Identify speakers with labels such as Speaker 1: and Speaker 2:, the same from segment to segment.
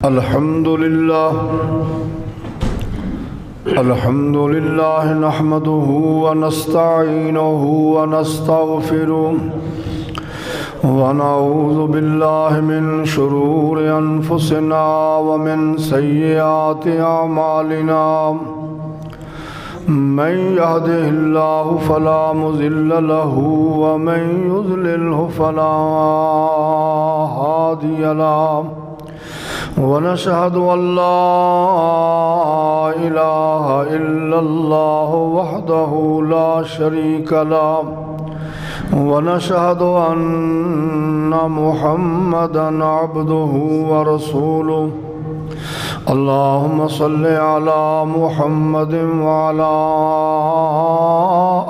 Speaker 1: अल्हम्दुलिल्लाह नहमदुहु व नस्तईनुहु व नस्तगफिरुहु व नऊज़ु बिल्लाहि मिन शुरूरि अनफुसिना व मिन सय्यिआति अमालिना मन यहदिहिल्लाहु फला मुज़िल्ल लहु व मन युज़लिल्हु फला हादिय लहु वनशहदु अल्ला इलाहा इल्लल्लाह वहदहु ला शरीक लहु वनशहदु अन्ना मुहम्मदन अब्दुहु व रसूलुहु अल्लाहुम्मा सल्लि अला मुहम्मदिन व अला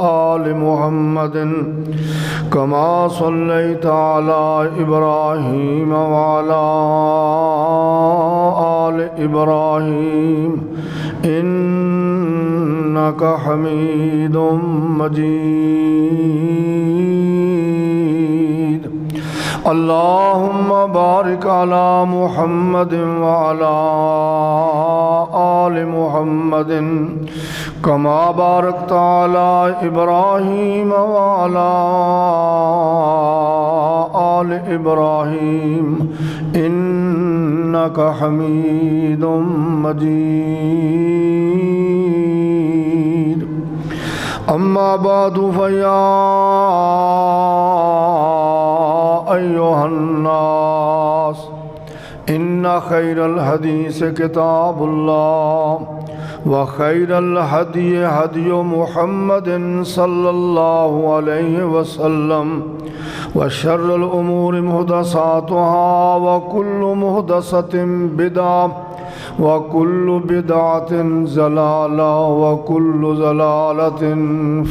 Speaker 1: आलि मुहम्मदिन कमा सल्लैता अला इब्राहीम व अला आलि इब्राहीम इन्नका हमीदुम मजीद। अल्लाहुम्मा बारिक अला मुहम्मदिन व अला आलि मुहम्मदिन कमा बारकता अला इब्राहीम व अला आलि इब्राहीम इन्नका हमीदुम मजीद। अम्मा बादु फया अय्युहन्नास इन्ना खैरल हदीस किताबुल्लाह व खैरल हदी हदी मुहम्मदिन सल्लल्लाहु अलैहि वसल्लम व शर्रल उमूरि मुहदसातुहा व कुल्लु मुहदसतिन बिदअह व कुल्लु बिदअतिन ज़लाला व कुल्लु ज़लालतिन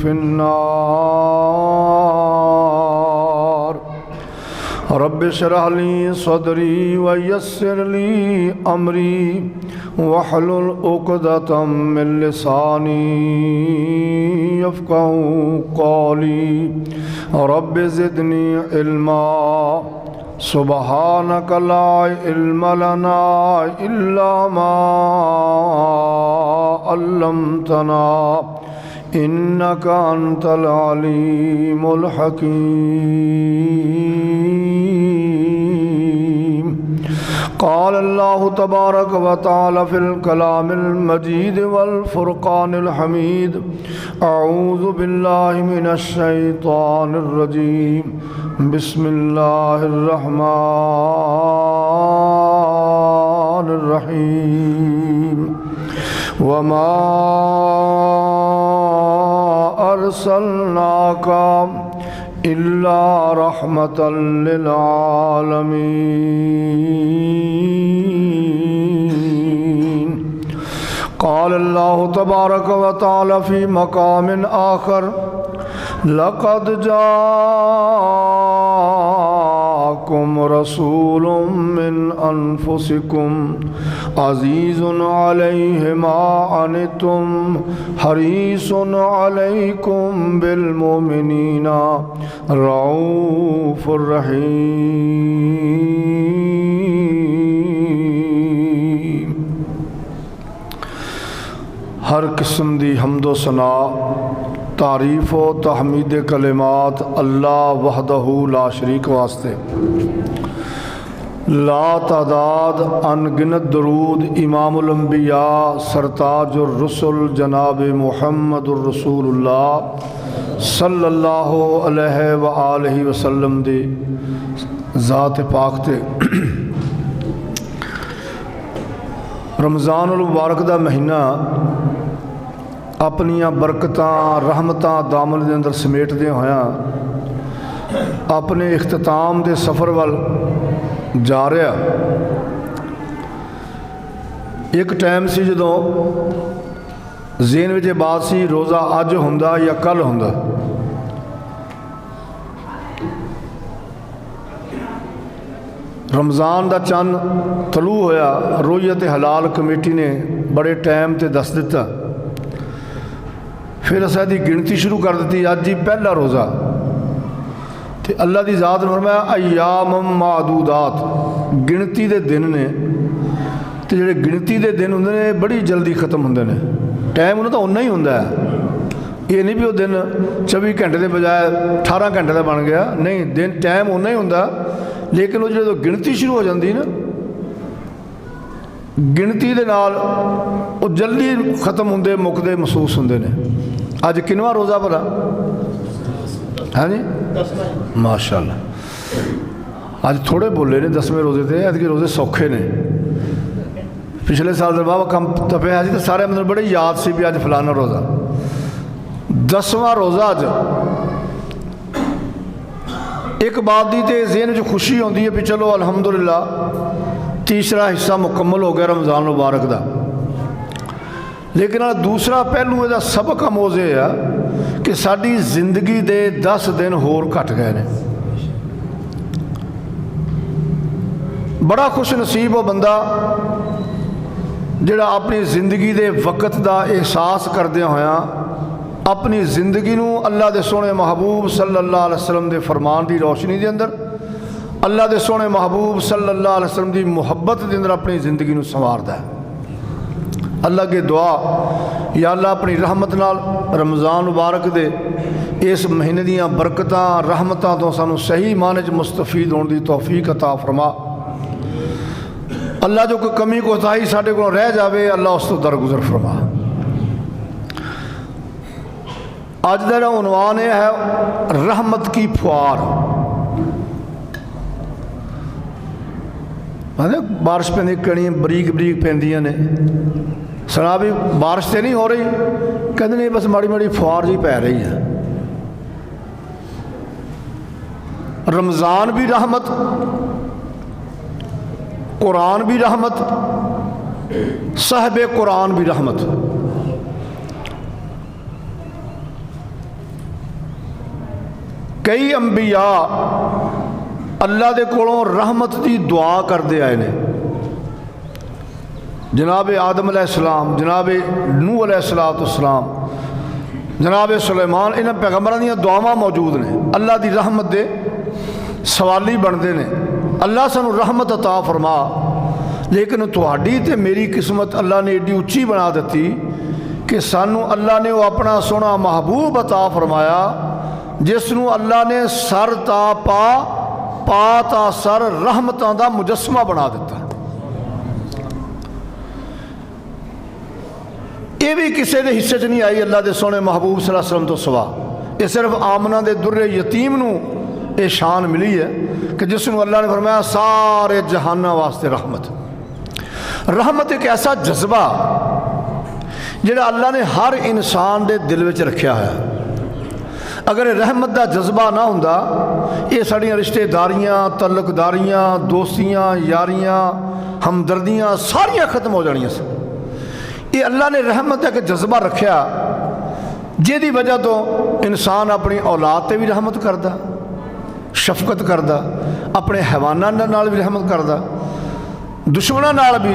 Speaker 1: फिन्नार। रब्बि इश्रह ली सदरी व यस्सिर ली अमरी वहलुल उक़दतम मिन लिसानी यफ़क़हू क़ौली। रब्बि ज़िदनी इल्मा सुब्हानक ला इल्म लना इल्ला मा अल्लमतना इन्नका अंतल अलीमुल हकीम। क़ाल अल्लाहु तबारक व तआला फ़िल कलामिल मजीद वल फ़ुरक़ानिल हमीद। अऊज़ु बिल्लाहि मिनश शैतानिर रजीम। बिस्मिल्लाहिर रहमानिर रहीम। वमा अर्सलनाका इल्ला रहमतल लिल आलमीन। क़ाल अल्लाहु तबारक व तआला फ़ी मक़ामिन आख़र लक़द जाअकुम रसूलुम मिन अनफुसिकुम अज़ीज़ुन अलैहि मा अनित्तुम हरीसुन अलैकुम बिल मुमिनीना रऊफ़ुर रहीम। हर किस्म दी हम्दो सना तारीफ़ व तहमीद कलिमात अल्लाह वहदहू ला शरीक वास्ते। ला तादाद अनगिनत दरूद इमामुल अंबिया सरताजुर रसूल जनाब मुहम्मदुर रसूलुल्लाह सल्लल्लाहु अलैहि व आलिहि वसल्लम दे ज़ात पाक ते। रमज़ानुल मुबारक दा महीना अपनियां बरकतां रहमतां दामन दे अंदर समेटदे होया अपने इख्तिताम दे सफ़र वल जा रहा। एक टाइम सी जदों ज़हन विच बात सी रोज़ा अज हुंदा या कल हुंदा। रमज़ान का चंद तलू होया। रोयत हलाल कमेटी ने बड़े टाइम ते दस दिता। फिर असा दी गिनती शुरू कर दी। अज ही पहला रोज़ा तो अल्लाह की ज़ात ने फरमाया अय्याम मादूदात, गिनती के दिन ने। तो ਜਿਹੜੇ गिणती के दिन होंगे ने बड़ी जल्दी खत्म होंगे ने। टाइम उन्होंने तो उन्ना ही होंगे, ये नहीं भी वो दिन 24 घंटे के बजाय 18 घंटे का बन गया, नहीं, दिन टाइम उन्ना ही होंगे। लेकिन वो जो गिणती शुरू हो जाती ना, गिणती के नाल वो जल्दी खत्म होंगे, मुकदे महसूस होंगे ने। अज किनवा रोज़ा भला? हाँ जी, माशाअल्लाह। अज थोड़े बोले ने 10वें रोज़े थे, ऐतकी रोज़े सौखे ने। पिछले साल तो वाह कम तपिया जी, तो सारे मतलब बड़े याद से भी अज फलाना रोज़ा। 10वां रोज़ा अज एक बात की तो ज़हन च खुशी आती है भी चलो अलहमदुलिल्लाह तीसरा हिस्सा मुकम्मल हो गया रमज़ान मुबारक का। लेकिन दूसरा पहलू इसका सबक अमोज़ ये है कि साड़ी जिंदगी के 10 दिन होर घट गए ने। बड़ा खुश नसीब वो बंदा जिहड़ा अपनी जिंदगी के वक़्त का एहसास करदे होया अपनी जिंदगी नूं अल्लाह के सोहने महबूब सल्लल्लाहु अलैहि वसल्लम के फरमान की रोशनी के अंदर, अल्लाह के सोहने महबूब सल्लल्लाहु अलैहि वसल्लम की मुहब्बत के अंदर अपनी जिंदगी नूं संवारदा है। अल्लाह के दुआ या अल्लाह अपनी रहमत नाल रमज़ान मुबारक दे इस महीने दियां बरकतां रहमतां तो सानू सही माने च मुस्तफीद होने की तौफीक अता फरमा। अल्लाह जो कोई कमी कोताही साडे कोलों रह जाए अल्लाह उस तो दरगुजर फरमा। अज का जो उन्वान है रहमत की फुहार। बारिश पैंदी, कणियां बरीक बरीक पैंदियां ने, सुना भी बारिश तो नहीं हो रही, कहते नहीं बस माड़ी माड़ी फुहार जी पै रही है। रमज़ान भी रहमत, कुरान भी रहमत, साहिब कुरान भी रहमत। कई अंबिया अल्लाह दे कोलों रहमत की दुआ करते आए ने। जनाब आदम अलैहिस्सलाम, जनाब नूह अलैहिस्सलाम, जनाब सुलेमान, इन्हां पैगंबरां दीयां दुआवां मौजूद ने। अल्लाह की रहमत दे सवाली बनते ने, अल्लाह सानू रहमत अता फरमा। लेकिन तुहाडी ते मेरी किस्मत अल्लाह ने एडी उच्ची बना दी कि सानू अल्लाह ने वो अपना सोहना महबूब अता फरमाया जिसनू अल्लाह ने सर ता पा ता सर रहमतां दा मुजस्मा बना दिता। ये भी किसी के हिस्से च नहीं आई अल्लाह के सोहने महबूब सल्लल्लाहु अलैहि वसल्लम तो सवा। ये सिर्फ आमना के दुर्रे यतीम नू ये शान मिली है कि जिसनू अल्लाह ने फरमाया सारे जहाना वास्ते रहमत। रहमत एक ऐसा जज्बा जिहड़ा अल्लाह ने हर इंसान के दिल में रखा है। अगर रहमत का जज्बा ना होंदा ये साड़ियाँ रिश्तेदारियाँ, तल्लकदारियाँ, दोस्तियाँ, यारियाँ, हमदर्दियाँ सारियाँ खत्म हो जानियां सन। ये अल्लाह ने रहमत का एक जज्बा रखा जिहदी वजह तो इंसान अपनी औलाद ते भी रहमत करदा, शफकत करदा, अपने हैवानां नाल भी रहमत करदा, दुश्मनां नाल भी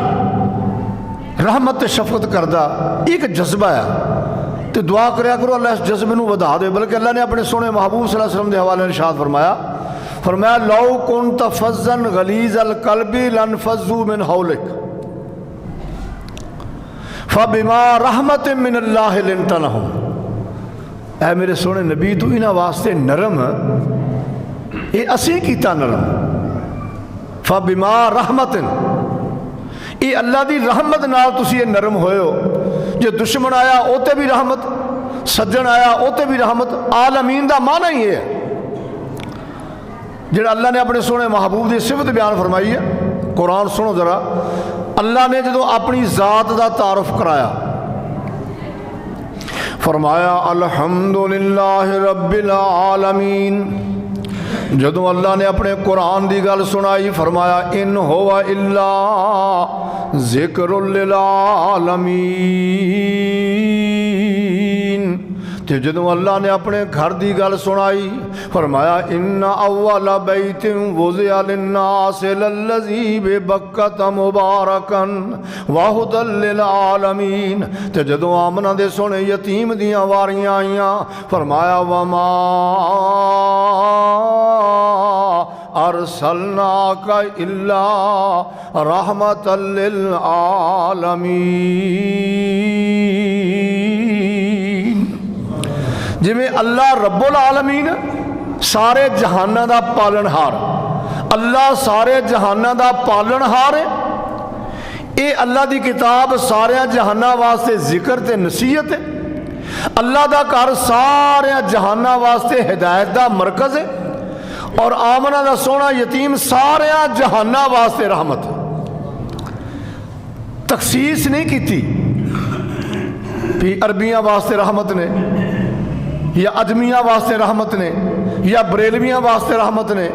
Speaker 1: रहमत ते शफकत करदा। एक जज्बा है तो दुआ करया करो अल्लाह इस जज्बे नूं वधा दे। बल्कि अल्लाह ने अपने सोहने महबूब सल्लल्लाहु अलैहि वसल्लम के हवाले इरशाद फरमाया लौ कुन्त फज़्ज़न गलीज़ल क़ल्बि लनफ़ज़्ज़ू मिन हौलिक फ़बिमा रहमतिन मिनल्लाहि लिन्त लहुम। ऐ मेरे सोहने नबी तू इन्हां वास्ते नरम, ये असीं कीता नरम। फ़बिमा रहमतिन, ये अल्लाह की रहमत नाल तुसीं ये नरम होए हो। जो दुश्मन आया ओते भी रहमत, सज्जन आया ओते भी रहमत। आलमीन का माना ही है जो अल्लाह ने अपने सोहने महबूब की सिफत बयान फरमाई है। कुरान सुनो जरा, अल्लाह ने जो अपनी जात का तारुफ कराया फरमाया अल्हम्दुलिल्लाहि रब्बिल आलमीन। जदों अल्लाह ने अपने कुरान की गल सुनाई फरमाया इन हुवा इल्ला ज़िक्रुल लिल आलमीन। तो जदों अल्लाह ने अपने घर की गल सुनाई फरमाया इन्ना अव्वला बैतिन वुज़िअ लिन्नासि लल्लज़ी बिबक्कत मुबारकन व हुदल लिल आलमीन। तो जदों आमना दे सोने यतीम दियां वारियां आईयां फरमाया वमा अरसलनाका इल्ला रहमतल लिल आलमीन। जिमें अल्लाह रब्बुल आलमीन सारे जहाना का पालनहार, अल्लाह सारे जहाना का पालनहार है। ये अल्लाह की किताब सारे जहाना वास्ते जिक्र ते नसीहत है। अल्लाह का घर सारे जहाना वास्ते हिदायत का मरकज है। और आमना का सोहना यतीम सारे जहाना वास्ते रहमत है। तखसीस नहीं की भी अरबियां वास्ते रहमत ने, या अजमियां वास्ते रहमत ने, या बरेलवियां वास्ते रहमत ने,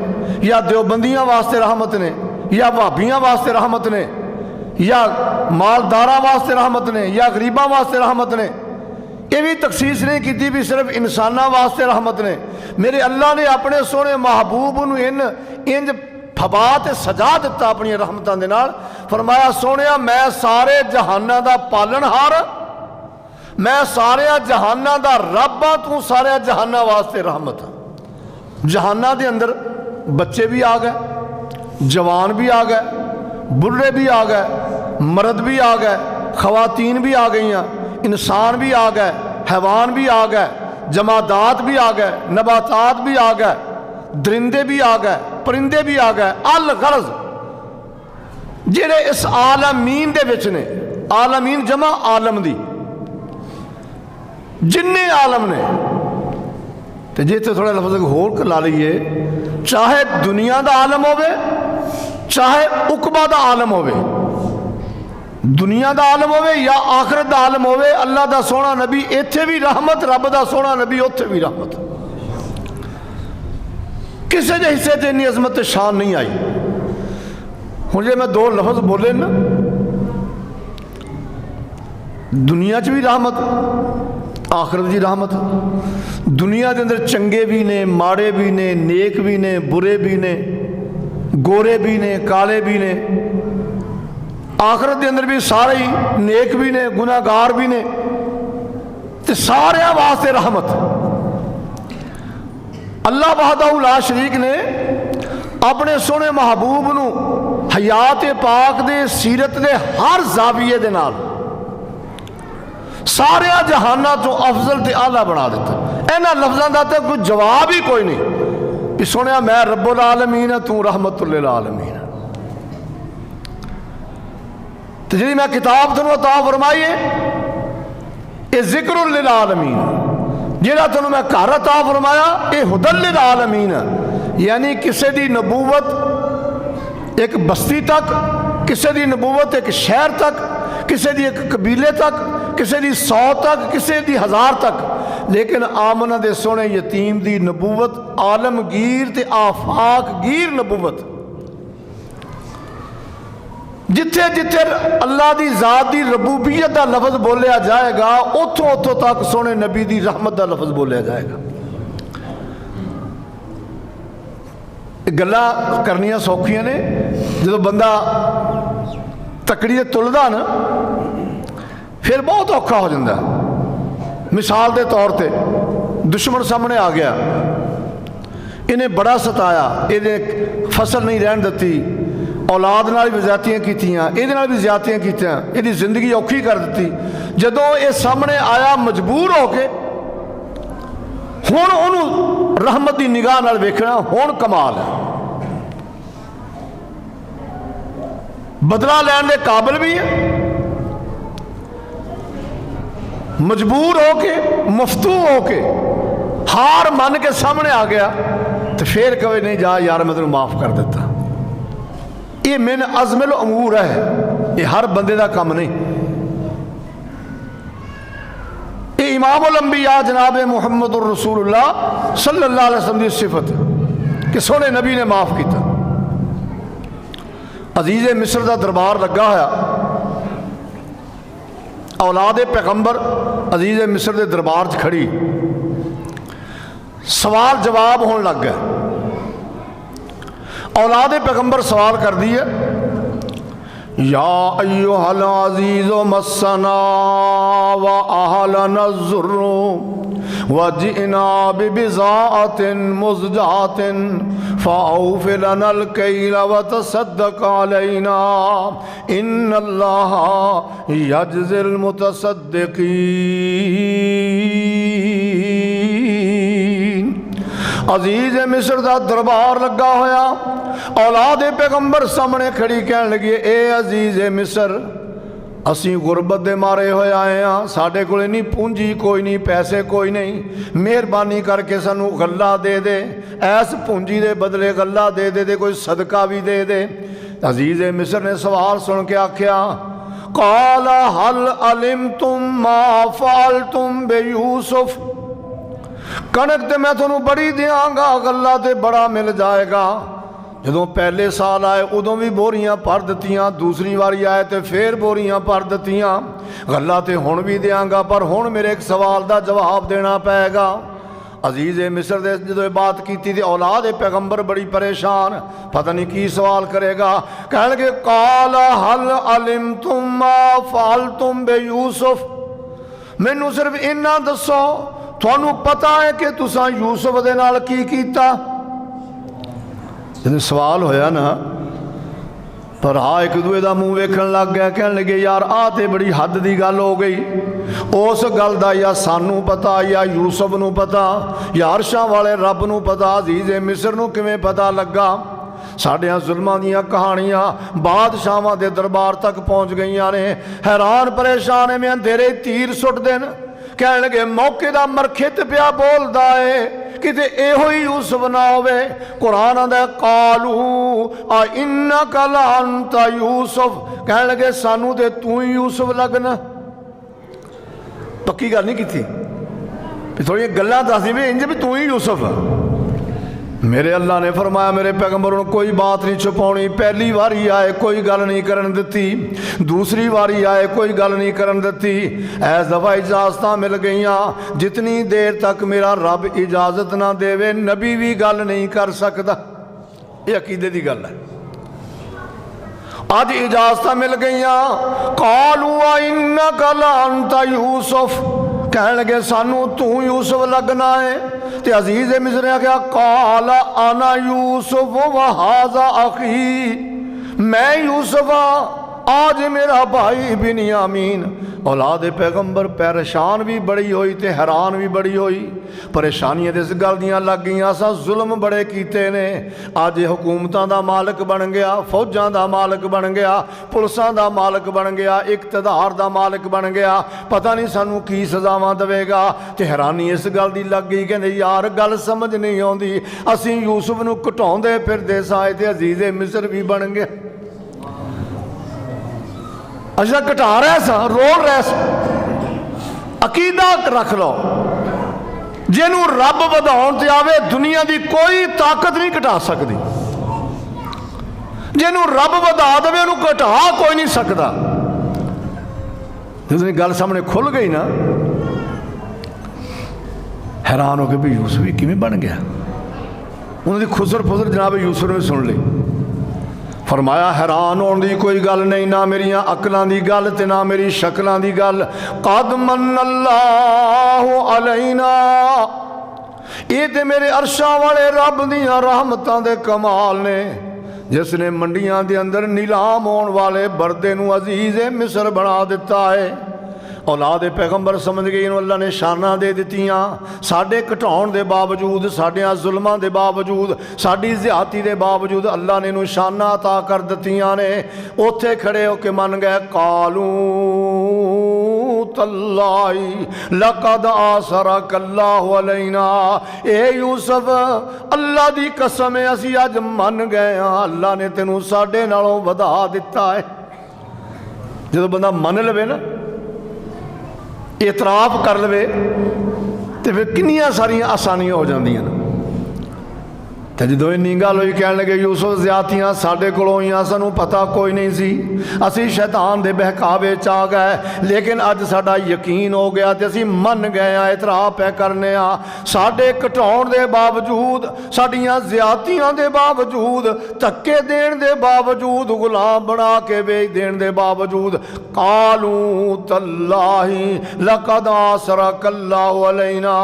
Speaker 1: या देवबंदियां वास्ते रहमत ने, या भाबियां वास्ते रहमत ने, या मालदारा वास्ते रहमत ने, या गरीबां वास्ते रहमत ने। ये भी तखसीस नहीं की भी सिर्फ इंसाना वास्ते रहमत ने। मेरे अल्लाह ने अपने सोहने महबूब नूं इंज फबा ते सजा दिता अपनी रहमतां दे नाल। फरमाया सोहणिया मैं सारे जहाना का पालनहार, मैं सारे जहाना का रब हाँ, तू सारे जहाना वास्ते रहमत। जहाना के अंदर बच्चे भी आ गए, जवान भी आ गए, बुढ़े भी आ गए, मर्द भी आ गए, खवातीन भी आ गई, इंसान भी आ गए, हैवान भी आ गए, जमादात भी आ गए, नबातात भी आ गए, दरिंदे भी आ गए, परिंदे भी आ गए। अल गरज जेड़े इस आलमीन दे विच ने, आलमीन जमा आलम दी, जिन्ने आलम ने। तो जे तो थोड़ा लफ्ज़ होर ला लीए, चाहे दुनिया का आलम होवे, चाहे उकबा का आलम होवे, दुनिया का आलम होवे या आखिरत का आलम होवे, अल्लाह का सोहना नबी इत्थे भी रहमत, रब का सोहना नबी उत्थे भी रहमत। किसी के हिस्से से इन्नी अजमत शान नहीं आई। हुण जे मैं दो लफ्ज़ बोले ना, दुनिया च भी रहमत, आखिरत की रहमत। दुनिया के अंदर चंगे भी ने, माड़े भी ने, नेक भी ने, बुरे भी ने, गोरे भी ने, काले भी ने। आखिरत के अंदर भी सारे ही नेक भी ने, गुनाहगार भी ने, ते सारे वास्ते रहमत। अल्लाह वहदहू ला शरीक ने अपने सोहने महबूब नूं हयात पाक दे, सीरत दे हर जाविये दे नाल सारे जहाना तो अफजल ते आला बना दिता। इन्हां लफ्ज़ां दा तो कोई जवाब ही कोई नहीं कि सुनिया मैं रब्बुल आलमीन है, तू रहमतुल लिल आलमीन है। तो जी मैं किताब तुहानूं अता फरमाई है, ये ज़िक्रुल लिल आलमीन। जिहड़ा तुहानूं मैं घर अता फरमाया, ये हुदल लिल आलमीन है। यानी किसी की नबूवत एक बस्ती तक, किसी की नबूवत एक शहर तक, किसी की एक कबीले तक, किसी की 100 तक, किसी की 1000 तक। लेकिन आमना दे सोहने यतीम की नबूवत आलमगीर ते आफाकगीर नबूवत। जिथे जिथे अल्लाह की जात की रबूबियत का लफ्ज़ बोलिया जाएगा, उतों उतों तक सोहने नबी की रहमत का लफ्ज़ बोलिया जाएगा। गल्लां करनियां सौखियां ने, जो बंदा तकड़ी तुलदा ना फिर बहुत औखा हो जाता। मिसाल के तौर पर दुश्मन सामने आ गया, इन्हें बड़ा सताया, इन्हें फसल नहीं रहन दी, औलाद नाल भी ज्यादतियां कीतियां, इहदे नाल भी ज्यादतियां कीतियां, इहदी जिंदगी औखी कर दी। जदों ये सामने आया मजबूर होके, हुण उहनूं रहमत की निगाह नाल वेखना हुण कमाल है। बदला लैण दे काबिल भी है, मजबूर होके, मुफ्तू होके, हार मन के सामने आ गया, तो फिर कहे नहीं जा यार मैं तेनों माफ़ कर देता। ये मिन अज़मिल अमूर है, ये हर बंदे का काम नहीं। ये इमामुल अंबिया जनाब मुहम्मदुर रसूलुल्लाह सल्लल्लाहु अलैहि वसल्लम की सिफत कि सोहने नबी ने माफ़ किया। अजीज़े मिस्र का दरबार लगा होया, औलाद पैगंबर अजीज़े मिस्र के दरबार च खड़ी, सवाल जवाब होने लग गया। औलाद पैगंबर सवाल कर दी है, या अय्युहल अज़ीज़ो मस्सना व अहलना ज़ुर्रु वजिना बिबिज़ाअतिन मुज़जातिन फ़अौफ़ि लनल कैल वतसद्दक़ अलैना इन्नल्लाह यज्ज़िल मुतसद्दिक़ीन। अजीज़ मिस्र का दरबार लगा होया, औलाद पैगंबर सामने खड़ी कहन लगी, ए अजीज़ मिस्र, असी गुरबत दे मारे होए आए हाँ, साढ़े कोले नहीं पूंजी कोई नहीं, पैसे कोई नहीं, मेहरबानी करके सानू गल्ला दे दे, ऐस पूंजी दे बदले गल्ला दे दे, कोई सदका भी दे दे। अजीज़ मिस्र ने सवाल सुन के आख्या, काला हल अलिम तुम मा फाल तुम बे यूसुफ, कणक तो मैं थोनू बड़ी देंगा, गल्ला तो बड़ा मिल जाएगा। जो पहले साल आए उदों भी बोरियां भर दित्तियां, दूसरी बारी आए तो फिर बोरियां भर दित्तियां, गल्ला तो हुण भी देंगा, पर हुण मेरे एक सवाल का जवाब देना पैगा। अजीज़ मिस्र ने जो बात की थी, औलाद पैगंबर बड़ी परेशान, पता नहीं की सवाल करेगा। कह लगे, काला हल अलिम तुम मा फाल तुम बे यूसुफ, मैनू सिर्फ इन्ना दसो, थानू पता है कि तुसा यूसुफ दे नाल की कीता? जब सवाल होया ना, पर हाँ एक दूए का मूँह वेखण लग गया, कह लगे यार आ तो बड़ी हद की गल हो गई, उस गल का या सानू पता या यूसुफ नू पता या अरशां वाले रब नू पता, अजीज़ मिस्र नू किवें पता लगा? साढ़िया जुल्मां दियां कहानियां बादशाहां दे दरबार तक पहुँच गई ने। हैरान परेशान है, मैं अंधेरे तीर सुट देन, कह लगे मौके का मरखित पिया बोलता है, किते एहो ही यूसुफ ना होवे। कुरान आंदा कालू आ इन्नका लांता यूसुफ, कह लगे सानू ते तू ही यूसुफ लगना। पक्की गल नहीं की, थोड़ी गल्लां दस दी इंज भी तू ही यूसुफ। मेरे अल्लाह ने फरमाया मेरे पैगंबर कोई बात नहीं छुपानी, पहली बारी आए कोई गल नहीं करन दिती, दूसरी बारी आए कोई गल नहीं करन दिती, ऐस दफा इजाजत मिल गई, जितनी देर तक मेरा रब इजाजत ना देवे नबी भी गल नहीं कर सकता। ये अकीदे की गल है। अज इजाजत मिल गई, कालू इन्नका लांता यूसुफ, कह लगे सानू तू यूसुफ लगना है। ते अजीज मिस्र ने आख्या काला आना यूसुफ व हाजा अखी, मैं यूसुफ आज मेरा भाई बिन्यामीन। औलाद पैगंबर परेशान भी बड़ी हुई ते हैरान भी बड़ी हुई। परेशानियां इस गल दियां लग गई, असा जुल्म बड़े कीते ने, अज हुकूमतां दा मालिक बन गया, फौजां दा मालिक बन गया, पुलिसां दा मालिक बन गया, इकतदार दा मालिक बन गया, पता नहीं सानू की सजावां देवेगा। ते हैरानी इस गल दी लग गई, कहंदे यार गल समझ नहीं आउंदी, असीं यूसुफ नू घटाउंदे फिरदे सां ते अजीज़े मिस्र भी बन गया। अच्छा घटा रहे सा, रोल रहे सा। अकीदा रख लो, जिन्हों रब वधाउण ते आवे दुनिया की कोई ताकत नहीं घटा सकती, जिन्हों रब वधा देवे उन्होंने घटा कोई नहीं सकता। जिस गल सामने खुल गई ना, हैरान हो गए भी यूसुफ भी किवें बन गया। उन्होंने खुसर फुसर जनाब यूसुफ ने सुन ली। फरमाया हैरान होने की कोई गल नहीं, ना मेरिया अकलों की गल ते ना मेरी शक्लों की गल। कद मन्नल्लाहु अलैना, ये तो मेरे अरशां वाले रब दियां रहमतां दे कमाल ने, जिसने मंडियां दे अंदर नीलाम होने वाले बरदे नूं अजीज़ मिस्र बना दिता है। औलाद पैगंबर समझ गई अल्लाह ने शाना दे दित्तियां, साडे घटाउण दे बावजूद, साडियां जुल्मां दे बावजूद, साडी ज़्यादती दे बावजूद अल्लाह ने इनू शाना अता कर दित्तियां ने। उत्थे खड़े होके मन गए कालू तल्लाई लक़द आसरकल्लाहु अलैना, ए यूसुफ अल्लाह दी कसम है असी अज मन गए हाँ, अल्लाह ने तेनू साडे नालों वधा दिता है। जो बंदा मन लवे ना, इतराफ कर ले, तो फिर कितनी सारिया आसानियां हो जांदियां। तो जो इन्नी गल हुई कह लगे यूसुफ ज्यादतियां साढ़े कोलों होईयां सानू पता कोई नहीं सी, असी शैतान दे बहकावे च आ गए, लेकिन अज साडा यकीन हो गया तो असी मन गए हाँ, इतराफ पै करने साडे घटाउण दे बावजूद, साडियां ज्यादतियां दे बावजूद, धक्के देण दे बावजूद, गुलाम बना के बेच देण दे बावजूद, कालू तल्लाही लकद आसरकल्लाहु अलैना,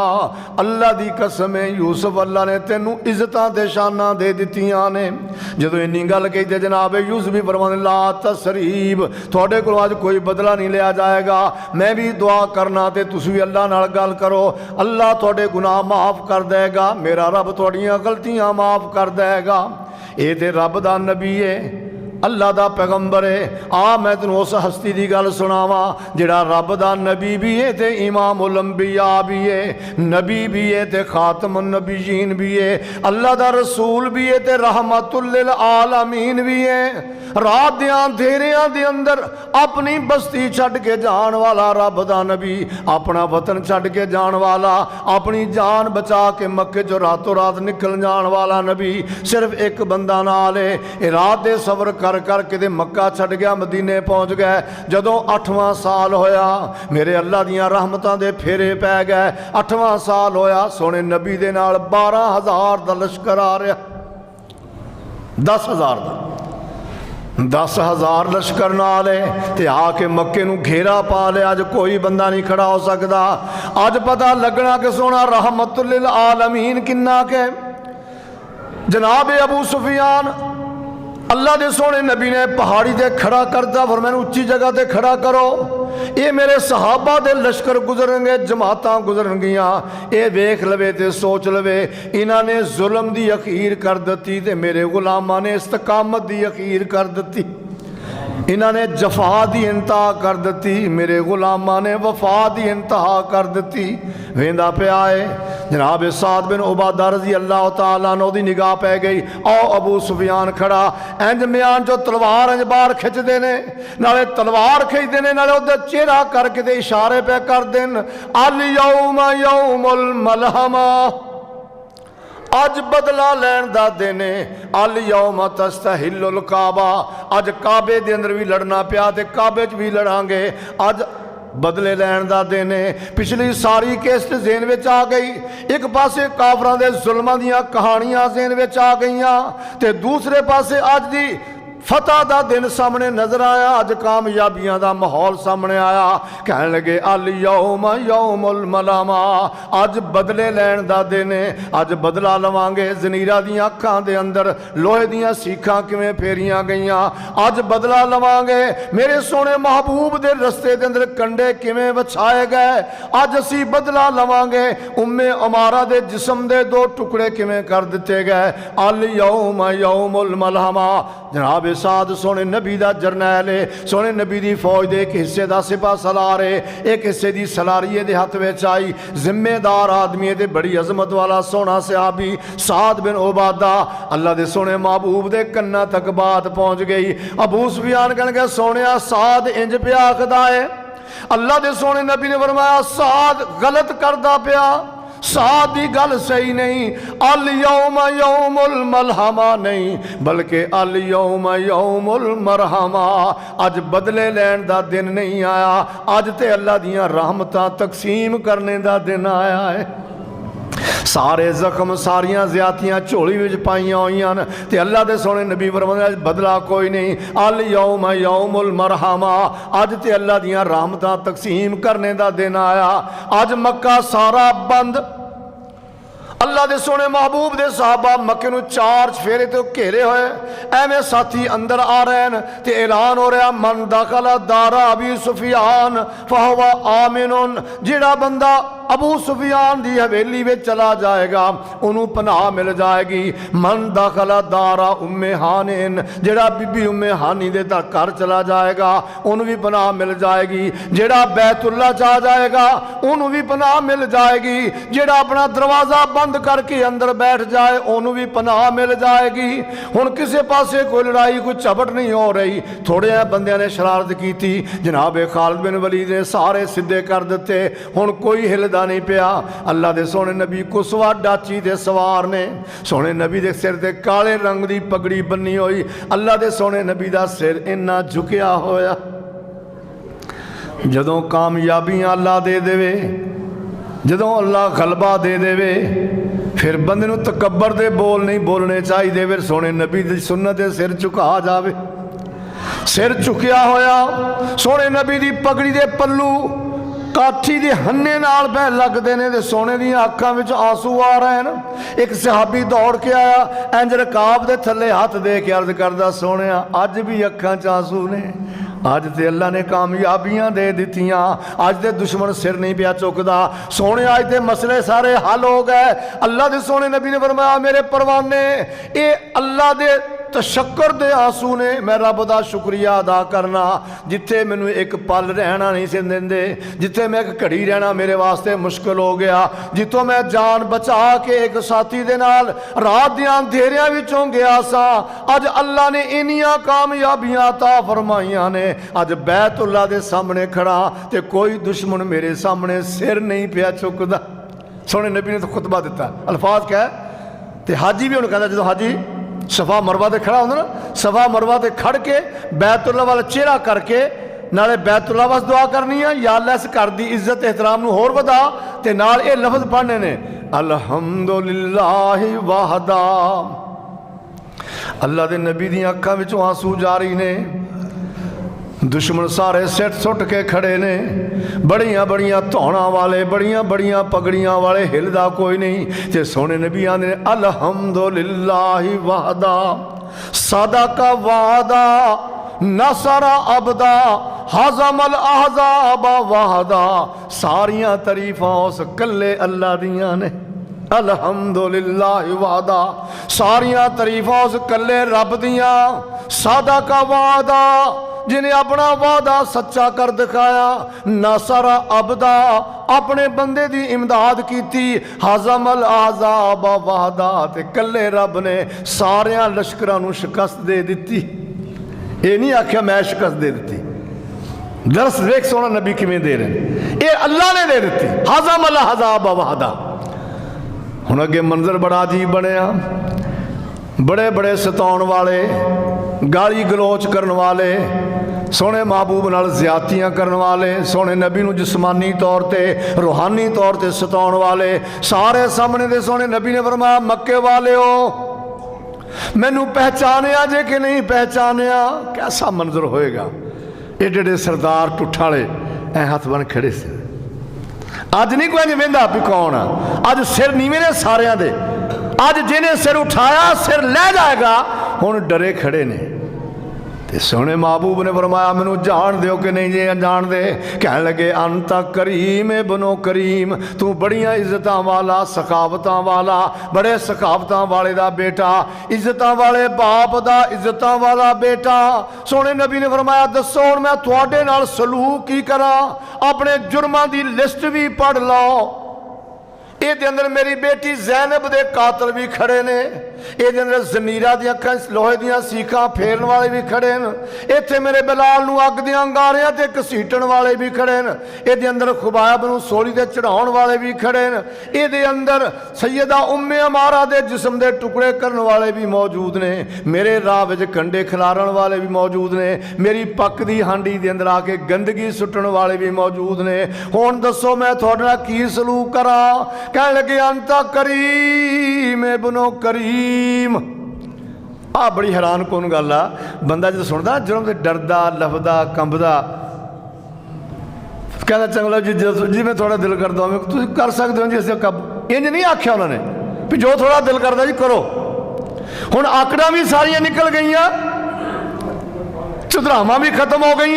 Speaker 1: अल्लाह दी कसम है यूसुफ अल्लाह ने तेनू इज्जतां ते शाना दे दित्तियां ने। जदों इन्नी गल कही जनाब यूसुफ भी फरमांदे ला तसरीब, तुहाडे कोलों अज कोई बदला नहीं लिया जाएगा, मैं भी दुआ करना ते तुसीं भी अल्लाह नाल गल करो, अल्लाह तुहाडे गुनाह माफ़ कर देगा, मेरा रब तुहाडीआं गलतियां माफ़ कर देगा। ये तो रब दा नबी है, अल्लाह दा पैगंबर है। आ मैं तेन उस हस्ती की गल सुनावा जिहड़ा रब दा नबी भी है ते इमामुल अंबिया भी है, नबी भी है ते खातमुन नबीयीन भी है, अल्लाह दा रसूल भी है ते रहमतुल लिल आलमीन भी है। रात दे अंधेरियां दे अंदर अपनी बस्ती छड्ड के जान वाला रब दा नबी, अपना वतन छड्ड के जान वाला, अपनी जान बचा के मक्के चो रातों रात निकल जान वाला नबी, सिर्फ एक बंदा नाल है। रात दे सफर कर किते मक्का छड्ड गया, मदीने पहुंच गए। जदों 8वां साल होया मेरे अल्लाह दियां रहमतां दे फेरे पै गए। 8वां साल होया सोने नबी दे नाल 12,000 दा लश्कर आ रहा, 10,000 दा 10,000 लश्कर नाल है ते आके मक्के नूं घेरा पा लिया। अज कोई बंदा नहीं खड़ा हो सकता। अज पता लगना कि सोना रहमतुल लिल आलमीन किन्ना के। जनाब अबू सुफियान अल्लाह दे सोने नबी ने पहाड़ी ते खड़ा करता, फिर मैंने उच्ची जगह ते खड़ा करो, ये मेरे सहाबा दे लश्कर गुजरनगे, जमातां गुजरनगियां, ये वेख लवे ते सोच लवे इन्हां ने जुल्म दी अखीर कर दी ते मेरे गुलामां ने इस्तकामत दी अखीर कर दी। इन्हां ने जफा की इंतहा कर दी, मेरे गुलामां ने वफा की इंतहा कर दी। वेंदा पिया है जनाब साद बिन उबादा रजी अल्लाह तआला अन्हु दी निगाह पै गई। आओ अबू सुफियान खड़ा, इंज म्यान जो तलवार इंज बाहर खिंचते ने, नाले तलवार खिंचते ने, नाले उधर चेहरा करके ते इशारे पे कर देन, अल यौम यौमुल मलहमा, अज बदला लैन दा दिन है। अल यौम तस्तहिल्लुल काबा, अज काबे दे अंदर भी लड़ना पिया ते काबे च भी लड़ांगे, अज बदले लैन दा दिन है। पिछली सारी किस्त ज़हन विच आ गई, एक पासे काफरां दे जुल्मां दियां कहानियां ज़हन विच आ गईयां ते दूसरे पासे अज दी फतह का दिन सामने नजर आया, अज कामयाबियां का माहौल सामने आया। कह लगे अल यौम यौमुल मलामा, अज बदले लैन का दिन है, अज बदला लवांगे। जनीरा दियां अखां दे अंदर लोहे दियां सीखां किवें फेरियां गईयां, अज बदला लवांगे। मेरे सोने महबूब दे रस्ते दे अंदर कंडे किवें वछाए गए, अज असी बदला लवांगे। उम्मे उमारा दे जिस्म दे 2 टुकड़े किवें कर दिते गए। अल यौम यौमुल मलहमा, जनाब साद सोने नबी का जरनैल है, सोने नबी की फौज के एक हिस्से का सिपा सलार है, एक हिस्से की सलारी दे हथ में आई। जिम्मेदार आदमी है, बड़ी अजमत वाला सोना सहाबी साद बिन उबादा। अल्लाह के सोने महबूब के कन्ना तक बात पहुँच गई। अबू सुफियान कह गया सोने साद इंज पिया आखदा है, अल्लाह के सोने नबी ने फरमाया साद गलत करदा पिया, साद की गल सही नहीं। अल यौम यौमुल मलहमा नहीं, बल्कि अल यौम यौमुल मरहमा, अज बदले लैन का दिन नहीं आया, अज ते अल्लाह दियां रहमतां तकसीम करने का दिन आया है। सारे जख्म सारियां ज्यादतियां झोली विच पाइयां होईयां न ते अल्लाह दे सोने नबी फरमांदे अज बदला कोई नहीं। अल यौम यौमुल मरहमा, अज ते अल्लाह दियां रहमतां तकसीम करने का दिन आया। अज मक्का सारा बंद। अल्लाह दे सोने महबूब दे साहबा मक्के नूं 4 चफेरे तो घेरे हुए, एवें साथी अंदर आ रहे हैं ते ऐलान हो रहा मन दाखला दारा अबी सुफियान फहुवा आमिनुन, जिहड़ा बंदा अबू सुफियान दी हवेली में चला जाएगा उन्होंने पनाह मिल जाएगी। मन दाखला दारा उम्मे हानिन, जिहड़ा बीबी उम्मे हानी दे घर चला जाएगा उन्होंने भी पनाह मिल जाएगी। जिहड़ा बैतुल्ला जा जाएगा उन्होंने भी पनाह मिल जाएगी। जिहड़ा अपना दरवाजा बंद करके अंदर बैठ जाए उन्होंने भी पनाह मिल जाएगी। हुण किसी पासे कोई लड़ाई कोई झपट नहीं हो रही। थोड़े बंदियां ने शरारत की, जनाब खालिद बिन वलीद ने सारे सीधे कर दिते। हुण कोई हिलदा हिलदा नहीं पिया। अल्लाह दे सोने नबी कुसवा डाची दे सवार ने, सोने नबी दे सिर ते काले रंग दी पगड़ी बन्नी हुई। अल्लाह दे सोने नबी दा सिर इन्ना झुकिया होया। जदों कामयाबियां अल्लाह दे देवे, जदों अल्लाह गलबा दे देवे, फिर बंदे नूं तकब्बर दे बोल नहीं बोलने चाहिए। फिर सोने नबी दी सुन्नत दे सिर झुका जावे। सिर झुकिया होया, सोने नबी दी पगड़ी दे पल्लू काठी दे हन्ने नाल बह लगदे ने ते सोने दी अखां विच आंसू आ रहे हैं। एक सहाबी दौड़ के आया, इंज रकाब दे थल्ले हाथ दे के अर्ज करदा, सोनिया अज भी अखां च आंसू ने, अज तो अल्लाह ने कामयाबियां दे दित्तियां, अज दे दुश्मन सिर नहीं पिया चुकदा। सोने अज दे मसले सारे हल हो गए। अल्लाह दे सोने नबी ने फरमाया, मेरे परवाने ये अल्लाह दे तशक्कर दे आंसू ने। मैं रब दा शुक्रिया अदा करना जिथे मैनू एक पल रहना नहीं सी देंदे, जिथे मैं एक घड़ी रहना मेरे वास्ते मुश्किल हो गया, जितों मैं जान बचा के एक साथी दे नाल रात दियां अंधेरियां विचों गया सा, अज अल्लाह ने इन्नियां कामयाबियां अता फरमाइयां ने। अज बैतुल्लाह दे सामने खड़ा ते कोई दुश्मन मेरे सामने सिर नहीं पिया चुकदा। सोने नबी ने तो खुतबा दिता, अल्फाज कह ते हाजी भी हुण कहंदा, जदों हाजी सफा मरवा ते खड़ा होंदा ना, सफा मरवा ते खड़ के बैतुल्लाह वाल चेहरा करके नाले बैतुल्लाह वास दुआ करनी है, या अल्लाह इस घर दी इज्जत एहतराम नूं होर वधा, ते नाल ये लफ्ज़ पढ़ने ने, अल्हम्दुलिल्लाहि वहदा। अल्लाह दे नबी दी अखां विचों आंसू जारी ने। दुश्मन सारे सिट सुट के खड़े ने, बड़िया बड़िया धौणा वाले, बड़िया बड़िया पगड़ियां वाले, हिलदा कोई नहीं। ते सोने नबी आंदे ने, अल्हम्दुलिल्लाहि वहदा सदा का वादा नसरा अबदा हज़मल अहज़ाबा वहदा। सारियां तरीफां उस कल्ले अल्लाह दियां ने। अल्हम्दुलिल्लाहि वहदा, सारियां तरीफां उस कल्ले रब दियां। सादा का वादा, जिन्हें अपना वादा सच्चा कर दिखाया। नसरा अबदा, अपने बंदे दी इमदाद की। हज़मल अहज़ाब वहदा, ते कल्ले रब ने सारियां लश्करां नूं शिकस्त दे दिती। ये नहीं आख्या मैं शिकस्त दे दी। दरस वेख सोना नबी किवें दे रहे, ये अल्लाह ने दे दी। हज़मल अहज़ाब वहदा। हुण अगे मंजर बड़ा अजीब बनया। बड़े बड़े सताउण वाले, गाली गलोच करने वाले, सोने महबूब नाल ज़्यादतियां करने वाले, सोने नबी नूं जिस्मानी तौर पर रूहानी तौर पर सताउण वाले सारे सामने दे। सोने नबी ने फरमाया, मक्के वाले हो मैनू पहचानिया जे कि नहीं पहचानिया? कैसा मंजर होएगा। एडे एडे सरदार टुठाले ऐ हथ बन खड़े से। अज नहीं कोई वेंदा भी कौन आ, अज सिर नीवे ने सारियां दे। अज जिन्हें सिर उठाया सिर लै जाएगा, हुण डरे खड़े ने। ते सोने महबूब ने फरमाया, मैनू जान दो कि नहीं जे जान दे? कह लगे, अंता करीम बनो करीम, तू बड़िया इज्जतां वाला, सखावतां वाला, बड़े सखावतां वाले दा बेटा, इज्जतां वाले बाप दा इज्जतां वाला बेटा। सोने नबी ने फरमाया, दसो हुण मैं तुहाडे नाल सलूक की करा? अपने जुर्मां दी लिस्ट भी पढ़ लो। ये अंदर मेरी बेटी ज़ैनब दे कातल भी खड़े ने। ये अंदर जमीरा दी अखां लोहे दियां सीखां फेरन वाले भी खड़े न। इत्थे मेरे बिलाल नूं अग दियां अंगारियां ते घसीटण वाले भी खड़े न। ये अंदर खुबाब नूं सोली ते चढ़ाउण वाले भी खड़े न। ये अंदर सैयदा उम्मे अमारा दे जिस्म दे टुकड़े करन वाले भी मौजूद ने। मेरे राह विच कंडे खिलारन वाले भी मौजूद ने। मेरी पक दी हांडी दे अंदर आके गंदगी सुट्टण वाले भी मौजूद ने। हुण दसो मैं तुहाडे नाल की सलूक करां? कह लगे, अंता करीम इब्नो करीम। आ बड़ी हैरान कौन गल आ। बंदा जो सुनता जुर्म से डरदा लफदा कंबदा, कहता चंगला जी जी मैं थोड़ा दिल करता हूँ तुम कर सकते हो जी, इसे कब इंज नहीं आख्या उन्होंने भी जो थोड़ा दिल करता जी करो। हुण आकड़ा भी सारियां निकल गई, चुधरावां भी खत्म हो गई,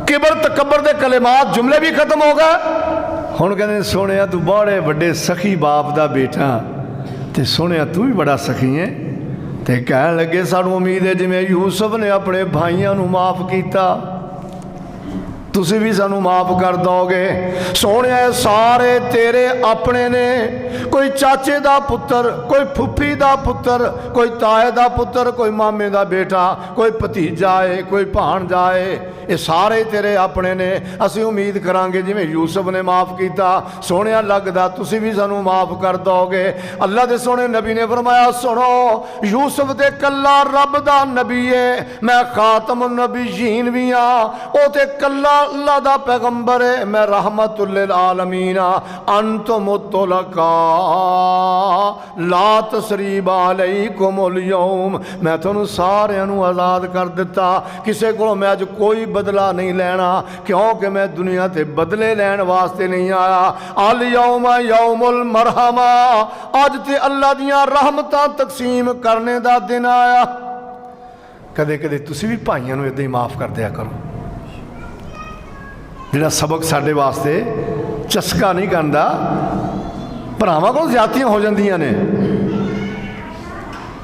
Speaker 1: किबर तकबर दे कलेमात जुमले भी खत्म हो गए। हुण कहते सोने तू बड़े बड़े सखी बाप दा बेटा, ते सोने तू भी बड़ा सखी है। ते कह लगे सानू उम्मीद है जिवें यूसुफ ने अपने भाइयों नू माफ़ किया, तुसी भी सानू माफ़ कर दोगे। सोने सारे तेरे अपने ने, कोई चाचे दा पुत्र, कोई फुफी दा पुत्र, कोई ताए दा पुत्र, कोई मामे दा बेटा, कोई भतीजा है, कोई भाणजा है। ये सारे तेरे अपने ने, असीं उम्मीद करांगे जिवें यूसुफ ने माफ़ किया, सोहणिया लगदा तुसीं भी सानूं माफ़ कर दोगे। अल्लाह दे सोहणे नबी ने फरमाया सुनो, यूसुफ ते कल्ला रब दा नबी है, मैं खातमुन नबीयीन भी हाँ, वो ते कल्ला अल्लाह दा पैगंबर है, मैं रहमतुल लिल आलमीन हाँ। अंतुम तुलका ला तसरीबा अलैकुमुल यौम, मैं तुहानूं सारिआं नूं आज़ाद कर दिता, किसी को मैं अज कोई बदला नहीं लेना, क्योंकि मैं दुनिया ते बदले लैण वास्ते नहीं आया। अल यौम यौमुल मरहमा, अज ते अल्लाह दियां रहमतां तकसीम करने दा दिन आया। कदे कदे तुसीं भी भाइयों नूं इदां ही माफ़ कर दिया करो, जिहड़ा सबक साडे वास्ते चस्का नहीं करदा। भरावां कोल ज़्यादतियां हो जांदियां ने,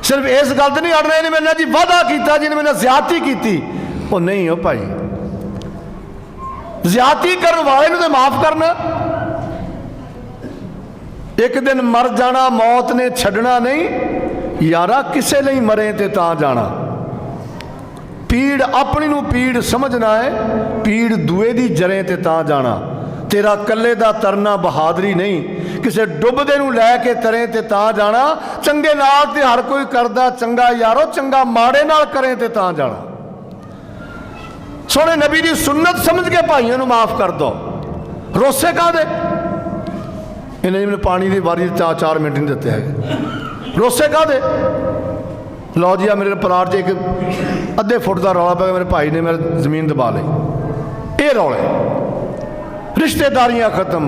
Speaker 1: सिर्फ इस गल ते नहीं अड़ना इन्हें मेरे जी वादा किया, जिन्हें मेरे ज्यादती की, वो नहीं हो भाई, ज्यादती करने वाले नूं ते माफ़ करना। एक दिन मर जाना, मौत ने छड्डना नहीं यारा, किसे लिए मरे ते तां जाना। पीड़ अपनी नूं पीड़ समझना है, पीड़ दुए दी जरें ते तां जाना। तेरा कल्ले दा तरना बहादरी नहीं, किसे डुबदे नूं लैके तरे ते तां जाना। चंगे नाल ते हर कोई करदा चंगा यारो, चंगा माड़े नाल करे ते तां जाना। सोहणे नबी दी सुन्नत समझ के भाइयों नूं माफ़ कर दो। रोसे काहदे? इन्हें मैंने पानी की वारी 4 मिनट नहीं दिते है। रोसे काहदे? लो जी आ मेरे प्लाट च एक अद्धे फुट का रौला पै, मेरे भाई ने मेरी जमीन दबा ली। ये रौले, रिश्तेदारियां खत्म,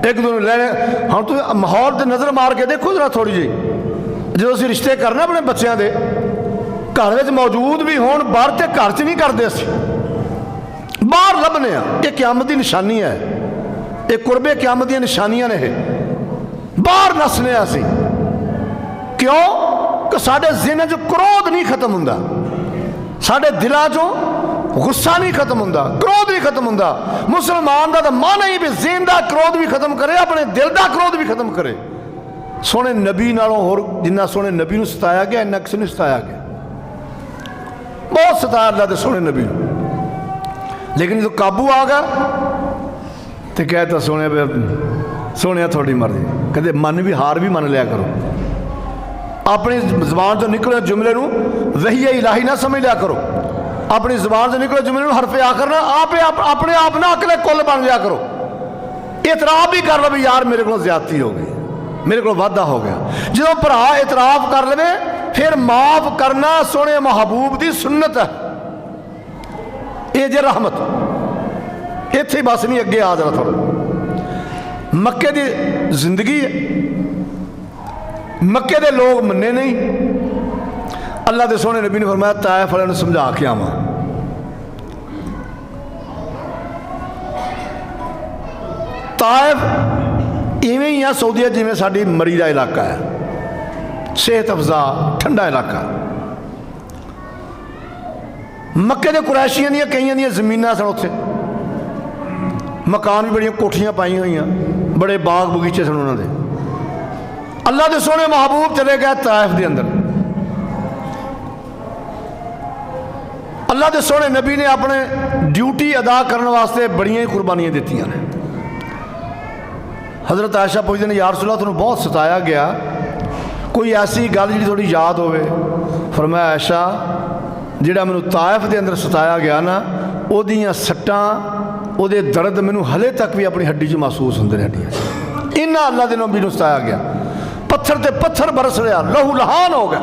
Speaker 1: एक दूसरे लैने। हाँ तुम माहौल से नज़र मार के देखो जरा थोड़ी जी, जो असीं रिश्ते करना अपने बच्चों के, घर में मौजूद भी होण, बाहर ते घर च नहीं करते, असीं बाहर लभने। ये क़यामत की निशानी है, ये कुरबे क़यामत दी निशानियां ने। बाहर नसने असीं क्यों कि साडे ज़हन च क्रोध नहीं खत्म हुंदा, साडे दिलां चों गुस्सा नहीं खत्म हुंदा, क्रोध नहीं खत्म हुंदा। मुसलमान का तो मन ही भी ज़हन का क्रोध भी खत्म करे, अपने दिल का क्रोध भी खत्म करे। सोहणे नबी नालों होर जिन्ना सोहणे नबी नूं सताया गया, इन्ना किसी नूं सताया गया। बहुत सताया अल्लाह दे सोहणे नबी नूं, लेकिन जो काबू आ गया तो कहता सोहणे सोहणे थोड़ी मर्जी। कहते मन भी हार भी मन लिया करो, अपनी जबान तो निकले जुमले नूं वही इलाही ना समझ लिया करो। अपनी जबान से निकले जुमले हरफे आकर ना अपने आप ना अकले कुल बन लिया करो। इतराफ भी कर लो भी यार मेरे को ज्यादती हो गई, मेरे को वाधा हो गया। जो भरा इतराफ कर ले फिर माफ करना सोहणे महबूब की सुन्नत है। ये जे रहमत इत्थे बस नहीं, अगे आ जाना थोड़ा। मक्के की जिंदगी है, मक्के के लोग मन्ने नहीं। अल्लाह के सोहणे नबी ने फरमाया ताइफ वाले समझा के आवा। ताइफ इवें ही आ सऊदीया जिमें साडी मरी का इलाका है, सेहत अफजा ठंडा इलाका। मक्के के कुरैशियां दी कई दी जमीन सन, उत्थे मकान भी बड़िया कोठियां पाई हुई, बड़े बाग बगीचे सन उन्होंने। अल्लाह के सोहणे महबूब चले गए ताइफ के अंदर। अल्लाह के सोहणे नबी ने अपने ड्यूटी अदा करने वास्ते बड़िया ही कुर्बानियां दित्तियां ने। हज़रत आयशा पुछदे ने या रसूल अल्लाह तुहानूं बहुत सताया गया, कोई ऐसी गल जी थोड़ी याद होवे? फरमाया आयशा जिहड़ा मैनूं ताइफ के अंदर सताया गया ना, उहदियां सट्टां उहदे दर्द मैनूं हले तक भी अपनी हड्डी च महसूस हुंदे ने। हड्डियां इन्ना अल्लाह के नबी नूं सताया गया, पत्थर ते पत्थर बरस रहा, लहू लहान हो गया।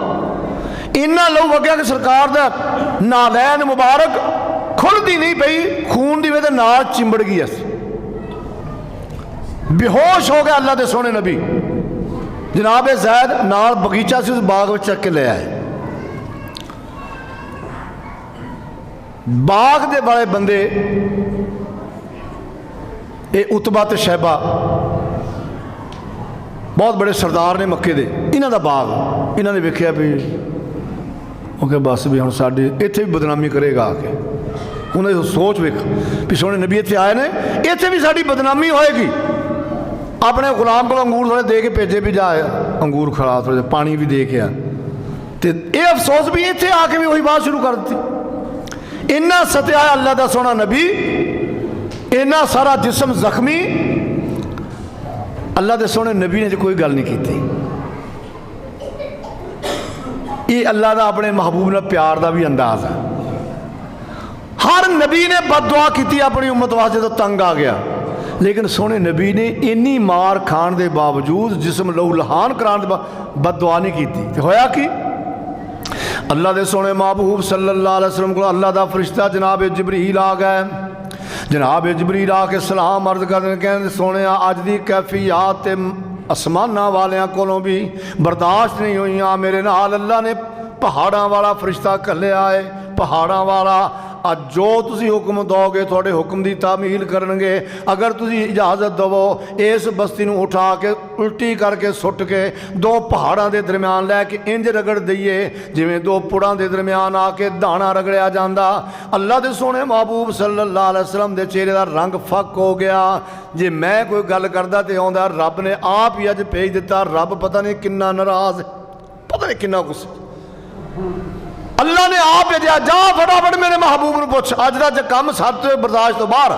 Speaker 1: इन्ना लहू वगया कि सरकार दा नालैन मुबारक खुलदी नहीं पई, खून की वजह नाल चिंबड़ गई। अस बेहोश हो गया। अल्लाह के सोहणे नबी जनाब जैद नाल बगीचा से उस बाग में चक के ले आए। बाग दे वाले बंदे ये उतबा ते शैबा बहुत बड़े सरदार ने मक्के दे, इन्हां दा बाग इन्हां ने वेखिया भी ओके बस भी हुण साडी इत्थे भी बदनामी करेगा आके। उन्हें सोच वेख भी सोहणे नबी इत्थे आए ने, इत्थे भी साडी बदनामी होएगी। अपने गुलाम को अंगूर थोड़े दे के भेजे भी जा अंगूर खड़ा थोड़े पानी भी दे के आ, ते ये अफसोस भी इत्थे आके भी वही बात शुरू कर दी। इन्ना सत्या अल्लाह का सोना नबी, इन्ना सारा जिस्म जख्मी, अल्लाह के सोने नबी ने कोई गल नहीं की। ये अल्लाह का अपने महबूब ने प्यार का भी अंदाज है। हर नबी ने बददुआ की अपनी उम्मत वास्ते तो तंग आ गया, लेकिन सोने नबी ने इन्नी मार खान के बावजूद जिस्म लहू लहान कराने बददुआ नहीं की। होया कि अल्लाह के सोने महबूब सल्लल्लाहु अलैहि वसल्लम को अल्लाह का फरिश्ता जनाब जबरील आ गए। जनाब जबरील आके सलाम अर्ज कर कहते सोने अज की कैफियत आसमाना वालियां कोलों भी बर्दाश्त नहीं हुई। मेरे नाल अल्लाह ने पहाड़ों वाला फरिश्ता घल्लिया है। पहाड़ों वाला अज जो तुसी हुक्म दोगे थोड़े हुक्म की तामील करनगे। अगर तुसी इजाजत दवो इस बस्ती नूं उठा के उल्टी करके सुट के दो पहाड़ों के दरम्यान लैके इंज रगड़ दईए जिवें दो पुड़ां के दरम्यान आके दाना रगड़िया जाता। अल्लाह के सोने महबूब सल्लल्लाहु अलैहि वसल्लम के चेहरे का रंग फक हो गया। जे मैं कोई गल करदा तो आउंदा रब ने आप ही अज भेज दिता। रब पता नहीं किन्ना नाराज, पता नहीं किन्ना गुस्सा। अल्लाह ने आप भेजा जा फटाफट मेरे महबूब को पुछ। अज का काम सत बर्दाश्त तो बाहर।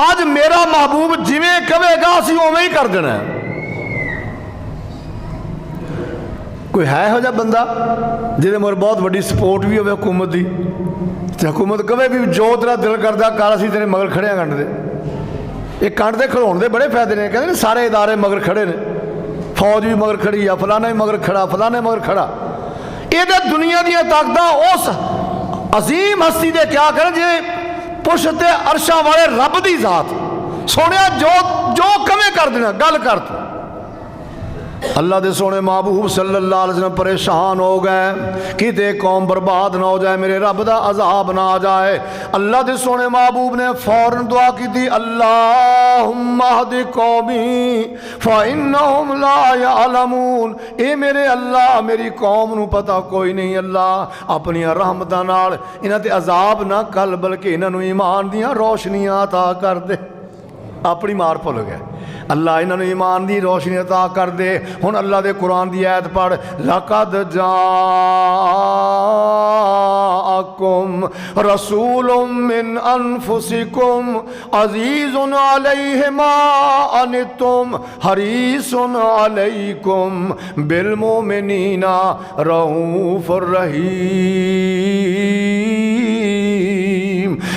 Speaker 1: अज मेरा महबूब जिवें कहेगा असीं उवें ही कर देना। कोई है हो जा बंदा जिहदे मगर बहुत बड़ी सपोर्ट भी हो हुकूमत की, तो हुकूमत कहे भी जो तेरा दिल करता कर, असीं तेरे मगर खड़े कंड दे। ये कंड दे खड़ोण दे बड़े फायदे ने। कहते सारे इदारे मगर खड़े ने, फौज भी मगर खड़ी आ, फलाना भी मगर खड़ा, फलाने मगर खड़ा। ये दुनिया दियां ताकतां उस अजीम हस्ती दे क्या कर जे पुछते अरशा वाले रब दी जात सोने जो जो कमें कर देना गल कर। तू अल्लाह के सोने महबूब सल्लल्लाहु अलैहि वसल्लम परेशान हो गए कि कौम बर्बाद ना हो जाए, मेरे रब का अजाब ना आ जाए। अल्लाह के सोने महबूब ने फौरन दुआ की थी, अल्लाहुम्मा हदी कौमी फइन्नहुम ला यअलमून। ए मेरे अल्लाह मेरी कौम नूं पता कोई नहीं। अल्लाह अपनी रहमतां नाल इन्हां ते अजाब ना कल बल्कि इन्हां ईमान दियां रोशनियां अता कर दे। अपनी मार भुल गए। अल्लाह इन्होंने ईमान की रोशनी अता कर दे। हुण अल्लाह के कुरान की आयत पढ़, लक़द जाअकुम रसूलुम मिन अनफुसिकुम अज़ीज़ुन अलैहि मा अनित्तुम हरीसुन अलैकुम बिल मुमिनीना रऊफ़ुर रहीम।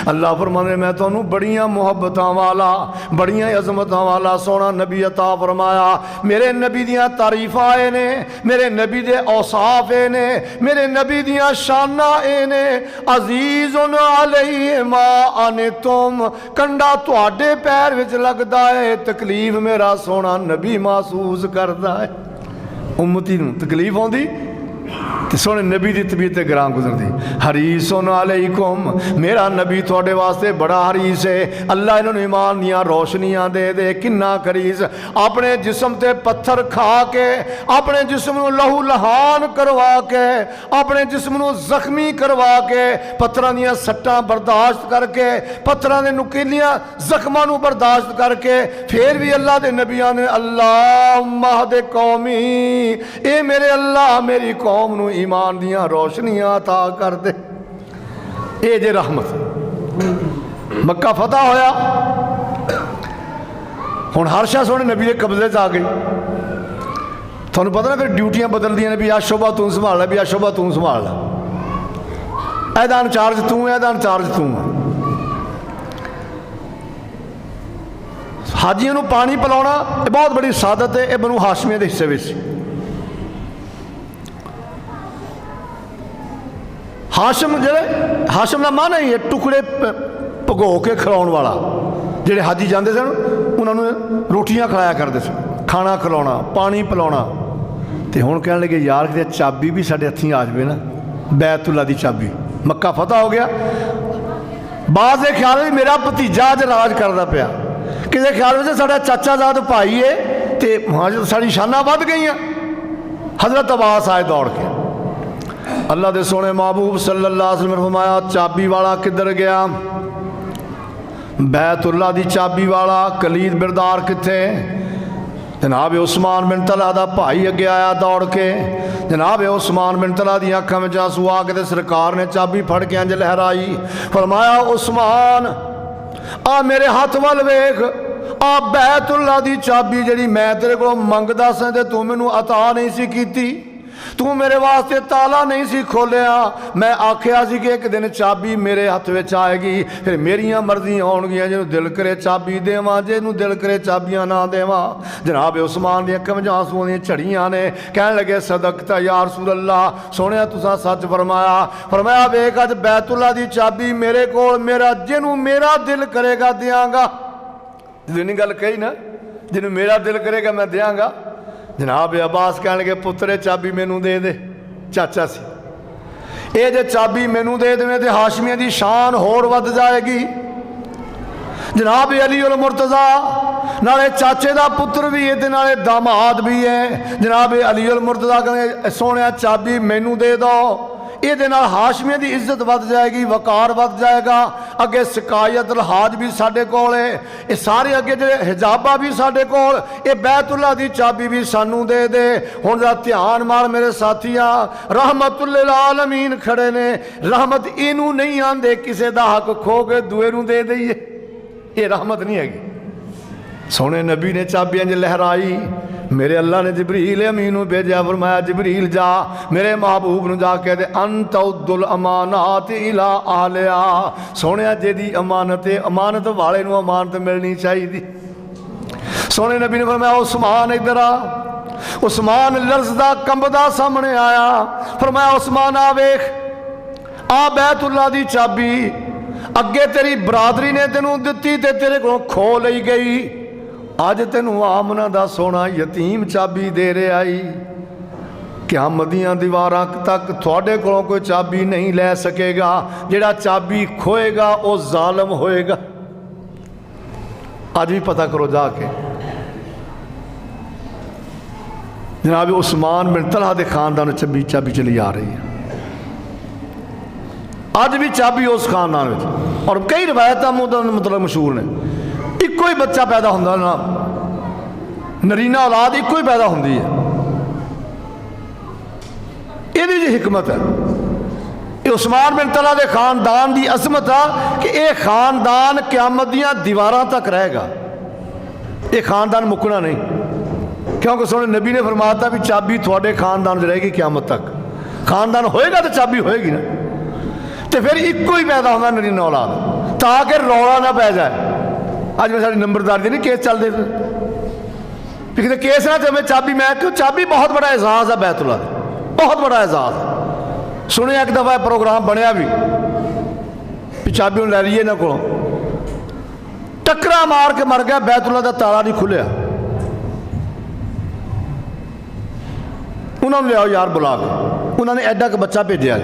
Speaker 1: अल्लाह फरमाने मैं तुहानू बड़ियां मुहब्बतां वाला बड़ियां अजमतां वाला सोना नबी अता फरमाया। मेरे नबी दियां तारीफां ए ने, मेरे नबी दे औसाफ ए ने, मेरे नबी दियां शाना ए ने। अजीज़ुन अलैहि मा अनित्तुम, कंडा तुहाडे पैर विच लगदा है, तकलीफ मेरा सोना नबी महसूस करदा है। उम्मती नूं तकलीफ आउंदी तो सोने नबी की तबीयत ग्रां गुजरती। हरीसुन अलैकुम, मेरा नबी थोड़े वास्ते बड़ा हरीस है। अल्लाह इन्होंने ईमान दियां रोशनियां दे दे। किन्ना हरीस, अपने जिस्म ते पत्थर खा के, अपने जिस्म नूं लहू लहान करवा के, अपने जिस्म नूं जख्मी करवा के, पत्थरां दियां सट्टां बर्दाश्त करके, पत्थरां दे नुकीलियां जख्मां नूं बर्दाश्त करके, फिर भी अल्लाह दे नबियां ने अल्लाहुम्मा हद कौमी, ए मेरे अल्लाह मेरी कौम नूं ईमान दियां रोशनियां अता कर दे। ये जे रहमत। मक्का फतह होया, हुण हर शह सोने नबी के कब्जे च आ गई। तुहानूं पता ना फिर ड्यूटियां बदलदियां ने भी आ शोभा तू संभाल लै, भी आ शोभा तू संभाल लै, एहदा इंचार्ज तू है, एहदा इंचार्ज तू है। हाजियां नूं पानी पिलाउणा ये बहुत बड़ी सादत है। ये बनु हाशमिया के हिस्से में। हाशम जेड़े हाशम का मान ही है टुकड़े भगो के खिलाने वाला। जेड़े हाजी जाते सन उन्होंने रोटियां खिलाया करते सन, खाना खिलाना, पानी पिलाना। तो हुण कहने लगे यार कि चाबी भी साढ़े हथी आ जाए ना, बैतुल्ला की चाबी। मक्का फतह हो गया। बाद के ख्याल में मेरा भतीजा अज राज करता पाया, किसी ख्याल में साढ़ा चाचाजाद भाई है तो साड़ी शाना बढ़ गई। हजरत अब्बास आए दौड़ के। अल्लाह के सोने महबूब सल्लल्लाहु अलैहि वसल्लम ने फरमाया चाबी वाला किधर गया? बैतुल्ला दी चाबी वाला कलीद बिरदार किथे? जनाब उस्मान बिन तलहा दा भाई अगे आया दौड़ के। जनाब उस्मान बिन तलहा दी अखां में आंसू आ के सरकार ने चाबी फड़ के अंज लहराई, फरमाया उस्मान आ मेरे हाथ वाल वेख, आ बैतुल्ला दी चाबी जिहड़ी मैं तेरे को मंगदा सा ते तू मैनू अता नहीं सी कीती, तू मेरे वास्ते ताला नहीं सी खोलिया। मैं आख्या सी कि एक दिन चाबी मेरे हथ विच आएगी, फिर मेरियां मर्जियां होणगियां, जिन्होंने दिल करे चाबी देवां, जिन्हों दिल करे चाबियां ना देवां। जनाब उस्मान दी अखां विच आंसुआं दी झड़ियां ने, कहण लगे सदकता या रसूल अल्लाह, सोहणिया तुसां सच फरमाया। फरमाया वेख अज बैतुल्ला दी चाबी मेरे कोल, मेरा जिन्हों मेरा दिल करेगा देंगा। जिन्नी गल कही ना, जिन्हों मेरा दिल करेगा मैं देंगा। जनाब अब्बास कह लगे पुत्रे चाबी मैनू दे दे, चाचा सी, ये जे चाबी मैनू दे देवे तो हाशमिया की शान होर वध जाएगी। जनाब अली उल मुर्तज़ा नाले चाचे का पुत्र भी है, नाले दामाद भी है। जनाब अली उल मुर्तज़ा कहने सोने चाबी मैनू दे दो, ये हाशमिया की इज्जत वध जाएगी, वकार वध जाएगा। अगे सिकायत लहाज भी साढ़े कोल है, ये सारे अगे जो हिजाबा भी साढ़े कोल, ये बैतुल्ला की चाबी भी सानू दे दे। हुण दा ध्यान मार मेरे साथिया, रहमतुल्लिल आलमीन खड़े ने, रहमत इनू नहीं आंदे किसी का हक खो के दूए नू दे दईए, ये रहमत नहीं हैगी। सोने नबी ने चाबी इंज लहराई, मेरे अल्लाह ने जिबरील अमीन भेजा, फरमाया जिबरील जा मेरे महबूब नू जाके दे अंत उद्दुल अमानात इला आहलिया। सोने जेदी अमानत है, अमानत वाले नू अमानत मिलनी चाहिए। सोने नबी ने फरमाया उस्मान इधर आ। उस्मान लरजदा कंबदा सामने आया, फरमाया उस्मान आ वेख, आ बैतुल्ला दी चाबी अगे तेरी बरादरी ने तेनू दिती ते तेरे को खो लई गई, अज तेनू आमना दा सोना यतीम चाबी दे रहा आई। क़यामत दीयां दीवारां तक थोड़े कोलों कोई चाबी नहीं लै सकेगा, जिहड़ा चाबी खोएगा वो जालम होएगा। अज भी पता करो जाके। जनाब उस्मान बिन तलहा दे खानदान चाबी चली आ रही है, अज भी चाबी उस खानदान में। और कई रवायत मतलब मशहूर ने, इको ही बच्चा पैदा होंदा ना, नरीना औलाद इको ही पैदा होंदी है। ये जी हिकमत है, ये उस्मान बिन तलहा दे खानदान की अजमत है कि यह खानदान क़यामत दीयां दीवारां तक रहेगा, ये खानदान मुकना नहीं। क्योंकि सोने नबी ने फरमाता भी चाबी थोड़े खानदान में रहेगी क़यामत तक। खानदान होएगा तो चाबी होएगी ना, तो फिर इको ही पैदा होगा नरीना औलाद, ताकि रौला ना पै जाए। अज मैं साड़ी नंबरदारी नहीं केस चलते कितने केस ना चले चाबी, मैं क्यों चाबी बहुत बड़ा एजाज है बैतुल्ला, बहुत बड़ा एजाज। सुने एक दफा प्रोग्राम बनया भी चाबी लै लीए इन्होंने को, टकरा मार के मर गया, बैतुल्ला का ताला नहीं खुलिया। उन्होंने लियाओ यार बुला के, उन्होंने एडा का बच्चा भेजा,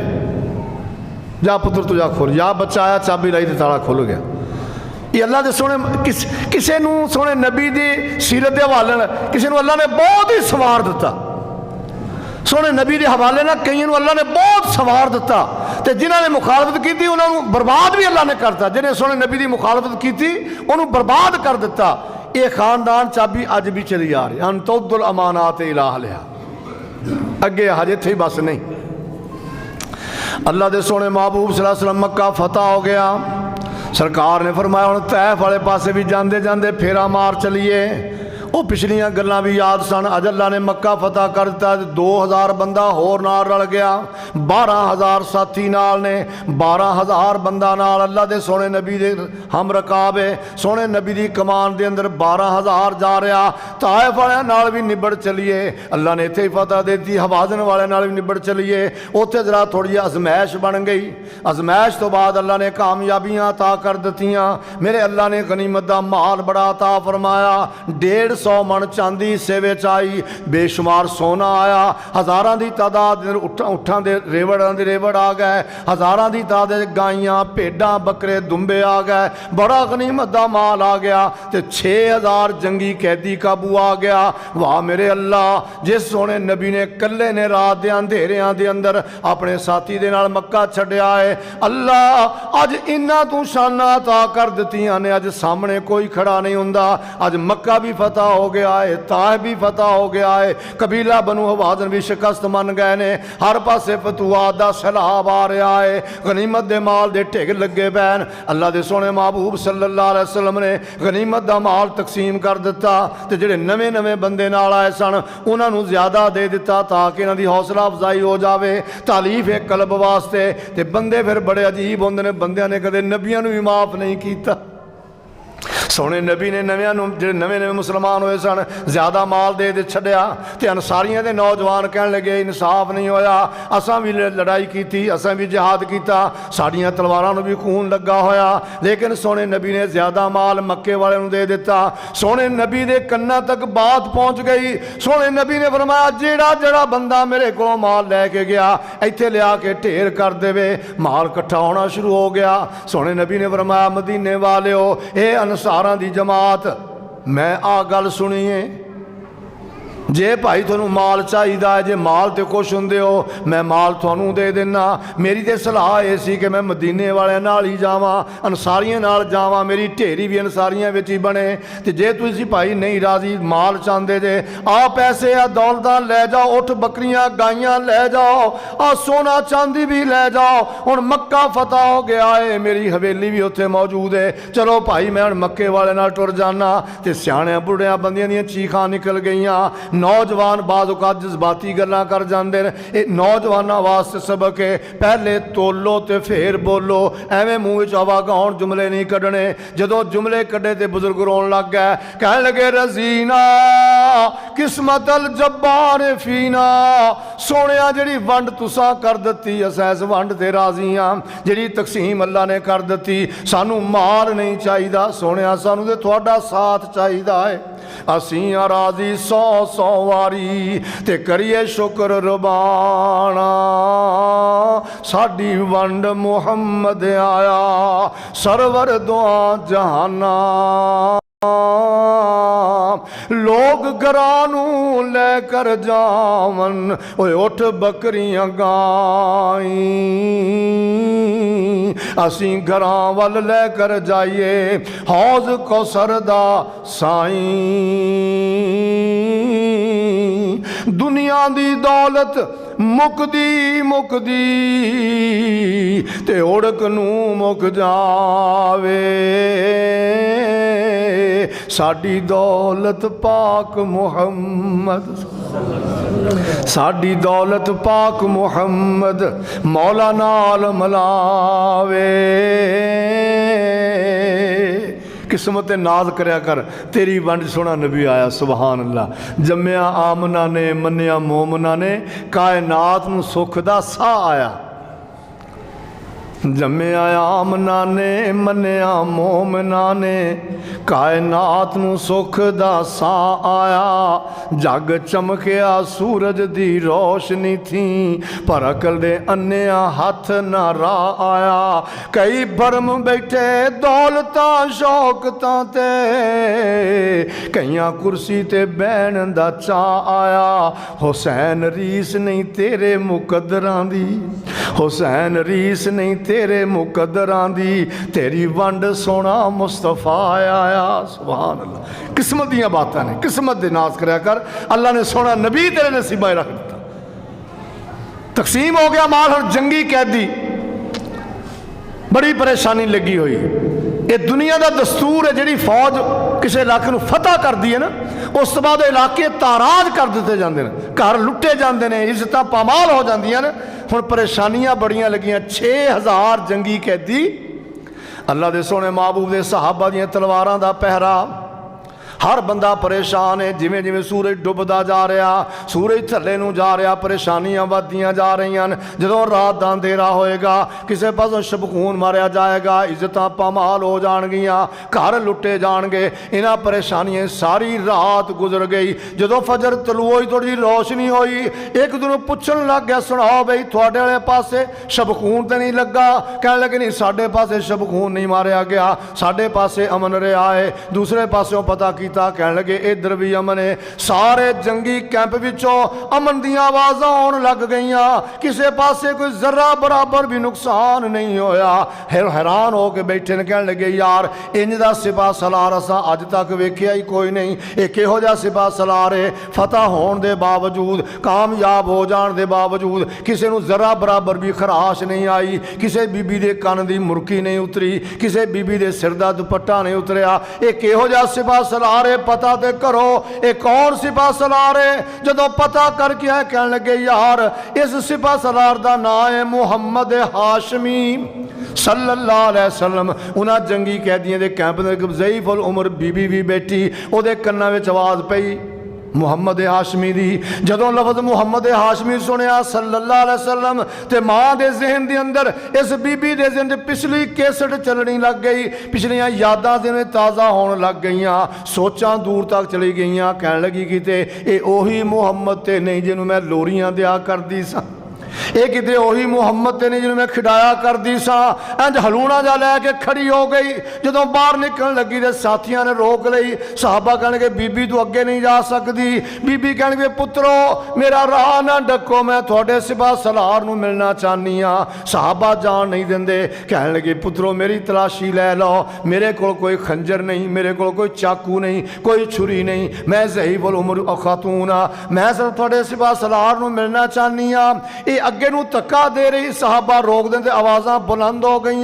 Speaker 1: जा पुत्र तू जा खोल, या बच्चा आया चाबी लाई तो ताला खुल गया। ये अल्लाह के सोने किसी सोने नबी की सीरत के हवाले किसी अल्लाह ने बहुत ही सवार दिता, सोने नबी के हवाले ना कई अल्लाह ने बहुत सवार दिता, तो जिन्होंने मुखालफत की उन्होंने बर्बाद भी अल्लाह ने करता, जिन्हें सोने नबी की मुखालफत की उन्होंने बर्बाद कर दिता। ये खानदान चाबी अज भी चली आ रही, अंतुद्दुल अमानात इला अहलिहा, अगे हजे थे बस नहीं। अल्लाह के सोने महबूब सल्लल्लाहु अलैहि वसल्लम मक्का फतह हो गया, सरकार ने फरमाया हुण तैफ वाले पासे भी जाते जाते फेरा मार चलीए। वो पिछलियां गल्लां भी याद सन। अज अल्लाह ने मक्का फतह कर दिता, 2000 बंदा होर नाल रल गया, 12000 साथी नाल ने, 12000 बंदा नाल अल्लाह दे सोने नबी दे हम रकाब है, सोने नबी दी कमान दे अंदर 12000 जा रहा। ताइफ वाले नाल भी निबड़ चलीए, अल्लाह ने इत्थे फतह दे दी, हवाजन वाले नाल भी निबड़ चलीए। उत्थे जरा थोड़ी अजमैश बन गई, अजमैश तो बाद अल्लाह ने कामयाबियां अता कर दित्तियां। मेरे अल्लाह ने गनीमत दा माल बड़ा अता फरमाया, 150 मन चांदी हिस्से विच आई, बेशुमार सोना आया, हज़ारां दी तादाद उठां दे रेवड़ां दे रेवड़ आ गए, हज़ारां दी तादाद गाइयां भेडां बकरे दुंबे आ गए, बड़ा गनीमत दा माल आ गया। ते 6000 जंगी कैदी काबू आ गया। वाह मेरे अल्लाह, जिस सोने नबी ने कल्ले ने रात दे अंधेरियां दे अंदर अपने साथी दे नाल मक्का छड्डिया है, अल्लाह अज इन्हां तू शाना अता कर दित्तियां ने, अज सामने कोई खड़ा नहीं हुंदा। अज मक्का भी फतह हो गया है, ताइफ भी फतह हो गया है, कबीला बनु हवाज़न भी शिकस्त मन गए ने, हर पासे फतूहात दा सैलाब आ रहा है, गनीमत दे माल दे ढिग लगे पैन। अल्लाह दे सोहने महबूब सल्लल्लाहु अलैहि वसल्लम ने गनीमत दा माल तकसीम कर दिता ते जिहड़े नवे नवे बंदे नाल आए सन उन्होंने ज़्यादा दे दिता ताकि इन्हां दी हौसला अफजाई हो जाए, तालीफ एक कल्ब वास्ते। ते बंदे फिर बड़े अजीब होंदे ने, बंदियां ने कदे नबियां नूं भी माफ़ नहीं किया। सोने नबी ने नव्या जो नवे नवे मुसलमान हुए सन ज़्यादा माल दे छड्या ते अंसारियां दे नौजवान कहन लगे इंसाफ नहीं होया, असां भी लड़ाई की, असां भी जिहाद किया, साड़ियां तलवारां नूं भी खून लगा होया, लेकिन सोने नबी ने ज़्यादा माल मक्के वाले नूं दे दिता। सोने नबी दे कन्नां तक बात पहुँच गई। सोने नबी ने फरमाया जेड़ा जेड़ा बंदा मेरे को माल लैके गया इत्थे लिया के ढेर कर देवे। माल इकट्ठा होना शुरू हो गया। सोने नबी ने फरमाया मदीने वालिओ ये अंसारां दी जमात मैं आ गल सुनी है, जे भाई थोनू माल चाहिए है, जे माल तो कुछ होंदे हो मैं माल थानू दे देना। मेरी तो सलाह ये सी कि मैं मदीने वाले नाल ही जावां, अंसारियां नाल जावां, मेरी ढेरी भी अंसारियां विच ही बने। तो जे तुसीं भाई नहीं राजी माल चाहते जे आ पैसे आ दौलतां लै जाओ, उठ बकरियां गाइयां लै जाओ, आ सोना चांदी भी लै जाओ। हुण मक्का फतह हो गया है, मेरी हवेली भी उत्थे मौजूद है, चलो भाई मैं हुण मक्के वाले नाल टुर जाना। तो सियाणियां बुढ़ियां बंदियां दीयां चीखां निकल गईयां। नौजवान बाज़ जज्बाती गल्लां कर जाते हैं। ये नौजवानों वास्ते सबक है, पहले तोलो तो फिर बोलो, एवं मूँह च हवा गाउन जुमले नहीं कढ़ने। जदों जुमले कढ़े तो बुजुर्ग रोन लग गए, कह लगे रजीना किस्मत अल जब्बार फीना, सोने जी वंड तुसा कर दी असां इस वंड ते राजी हाँ, जी तकसीम अल्लाह ने कर दी। सानू माल नहीं चाहिए सोने, सानू तो तुहाडा साथ चाहिए है। असीं राजी 100 वारी ते करिए शुक्र रबाना, साडी वंड मुहम्मद आया सरवर दुआ जहाना। लोग घरानू लेकर जावन ओए उठ बकरियां गाई, असी घरां वल लेकर जाइए हौज कौसर दा साई। दुनिया दी दौलत मुकदी मुकदी ते उड़क नू मुक जावे, साडी दौलत पाक मुहम्मद, साडी दौलत पाक मुहम्मद मौला नाल मलावे। किस्मत नाज करया कर, तेरी वंड सोना नबी आया सुबहान अल्लाह। जम्मिया आमना ने मन्निया मोमना ने, कायनात नूं सुख दा साह आया। जम्मिया आमना ने मन्निया मोमना ने, कायनात नूं सुख दा साह आया। जग चमकिया सूरज दी रोशनी थी, पर अकल दे अन्निया हथ ना राह आया। कई भरम बैठे दौलतां शौकतां ते, कईयां कुर्सी ते बैठण दा चाह आया। हुसैन रीस नहीं तेरे मुकद्दरां दी, हुसैन रीस नहीं तेरे मुकद्दरां दी, तेरी वंड सोना मुस्तफा आया सुभान अल्लाह। किस्मत दियां बातां ने, किस्मत दे नाज करया कर। अल्लाह ने सोना नबी तेरे नसीबा रख दिता। तकसीम हो गया माल। और जंगी कैदी बड़ी परेशानी लगी हुई। ये दुनिया का दस्तूर है, जी फौज किसी इलाके में फतह करती है ना, उस तो बाद इलाके ताराज कर दिते जाते हैं, घर लुटे जाते हैं, इज्जत पामाल हो जांदियां ने। हुण परेशानियां बड़ियां लगियां। 6000 जंगी कैदी, अल्लाह दे सोने महबूब दे सहाबा दियां तलवारां दा पहरा, हर बंदा परेशान है। जिमें जिमें सूरज डुबदा जा रहा, सूरज थल्ले नूं जा रहा, परेशानियां वधदियां जा रही हैं। जदों रात दा अंधेरा होएगा, किसी पासों शबखून मारिया जाएगा, इज्जतां पामाल हो जाणगियां, घर लुटे जाणगे। इन्हां परेशानियां सारी रात गुजर गई। जदों फजर तलू होई, थोड़ी रोशनी होई, एक दूसरे पुछण लग गया, सुनाओ बई तुहाडे वाले पासे शबखून तो नहीं लगा? कहण लगे नहीं, साडे पासे शबखून नहीं मारिया गया, साडे पासे अमन रहा है। दूसरे पासों पता की किया, कह लगे इधर भी अमन है। सारे जंगी कैंप विचों अमन दी आवाज़ां आउण लग गईयां, किसी पासे कोई जरा बराबर भी नुकसान नहीं होया। हैरान हो के बैठे ने, कह लगे यार इंज दा सिपा सलार असा अज तक वेखिया ही कोई नहीं। एक इहो जिहा सिपा सलार है, फतह होने के बावजूद, कामयाब हो जाने के बावजूद किसी को जरा बराबर भी खराश नहीं आई, किसी बीबी के कन की मुरकी नहीं उतरी, किसी बीबी के सिर का दुपट्टा नहीं उतरिया। एक इहो जिहा सिपा सलार है, पता तो करो ये कौन सिपा सलार है। जदों पता करके आए, कह लगे यार इस सिपा सलार का नाम है मुहम्मद हाशमी सल्लल्लाहु अलैहि वसल्लम। उन्होंने जंगी कैदियों के कैंप में ज़ईफ उल उमर बीबी भी बैठी, वो कन्ना में आवाज़ पई मुहम्मद हाशमी दी। जदों लफज मुहम्मद हाशमी सुनिया सल्लल्लाहु अलैहि वसल्लम, तो माँ के जहन के अंदर इस बीबी के जहन पिछली केसट चलनी लग गई, पिछलियां यादां जिवें ताज़ा होने लग गईयां, सोचां दूर तक चली गईयां। कह लगी किते ये ओही मुहम्मद ते नहीं जिन्हों मैं लोरियां दिया करदी सा, ये किते ओही मुहम्मद ते नहीं जिन्हों मैं खिडाया करदी सा। इंज हलूणा जा लैके खड़ी हो गई। जदों बाहर निकलण लगी तो साथियों ने रोक लई। साहबा कहणगे बीबी तू अगे नहीं जा सकती। बीबी कहणगे पुत्रो मेरा राह ना डको, मैं थोड़े सिपा सलार नूं मिलना चाहनी हाँ। साहबा जान नहीं देंदे, कहण लगे पुत्रो मेरी तलाशी लै लो, मेरे कोल कोई खंजर नहीं, मेरे कोल कोई चाकू नहीं, कोई छुरी नहीं, मैं ज़ईफ़ उल उमर खातून हाँ, मैं सिर्फ थोड़े सिपा सलार नूं मिलना चाहनी हाँ। अगे नूं धक्का दे रही, साहबा रोक दें, आवाज़ां बुलंद हो गई।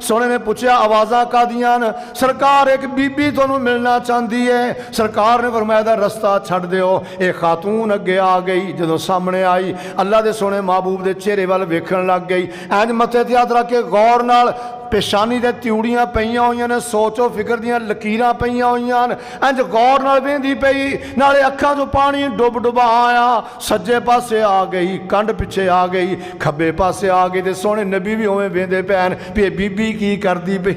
Speaker 1: सोने ने पूछा आवाज़ां कादियां न? सरकार एक बीबी तुहानूं मिलना चाहती है। सरकार ने फरमाया रस्ता छड्ड दिओ। ये खातून अगे आ गई, जदों सामने आई अल्लाह के सोने महबूब के चेहरे वाल वेखण लग गई। इंज मत्थे ते हत्थ रख के गौर नाल पेशानी दे त्यूड़ियां पईयां होईयां ने, सोचो फिक्र दियां लकीरां पईयां होईयां ने। इंज गौर नाल वेंदी पई, नाले अखां चों पानी डुब डुबा आया। सज्जे पासे आ गई, कंड पिछे आ गई, खब्बे पासे आ गई। ते सोहणे नबी भी उवें वेंदे पैन भी बीबी की करदी पई,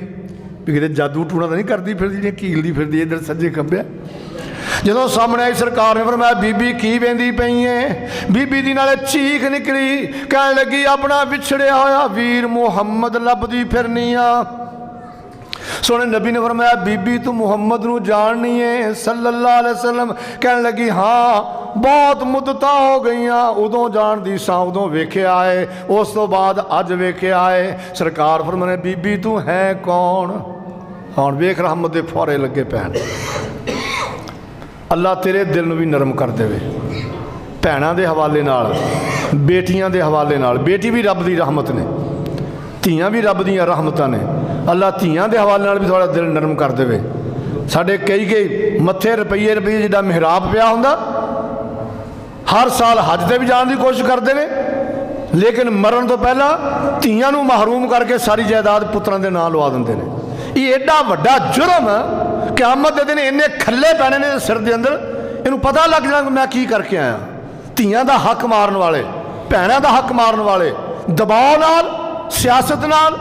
Speaker 1: भी किते जादू टूणा तां नहीं करदी फिरदी जिहड़ी कीलदी फिरदी इधर सज्जे खब्बे। जदों सामने आई सरकार ने फरमाया बीबी की वेंदी पई है। बीबी दी नाले चीख निकली, कहण लगी अपना विछड़िया होया वीर मुहम्मद लभदी फिरनी आ। सोने नबी ने फरमाया बीबी तू मुहम्मद नूं जाननी है सल्लल्लाहु अलैहि वसल्लम? कहण लगी हाँ बहुत मुद्दत हो गई, उदों जानदी सा, उदों वेख्या है, उस तो बाद अज वेख्या है। सरकार फरमाने बीबी तू है कौन? हुण वेख रहमत दे फौरे लगे पैण। अल्लाह तेरे दिल नूं भी नरम कर देवे। भैणां दे हवाले नाल, बेटियां दे हवाले नाल, बेटी भी रब दी रहमत ने, धीआं भी रब दीआं रहमतां ने। अल्लाह धीआं दे हवाले नाल भी थोड़ा दिल नरम कर देवे। साडे कई मत्थे रुपये जिहड़ा मिहराब पिया हुंदा, हर साल हज ते भी जाने की कोशिश करते हैं, लेकिन मरण तो पहला धीआं नूं महरूम करके सारी जायदाद पुत्रां दे नाम लवा दिंदे ने। ये एडा वड्डा जुर्म क़यामत दे दिन इन्ने खल्ले पैने ने सिर दे अंदर, इनू पता लग जाना मैं की करके आया। धीआं दा हक मारन वाले, भैणां दा हक मारन वाले, दबाव नाल, सियासत नाल,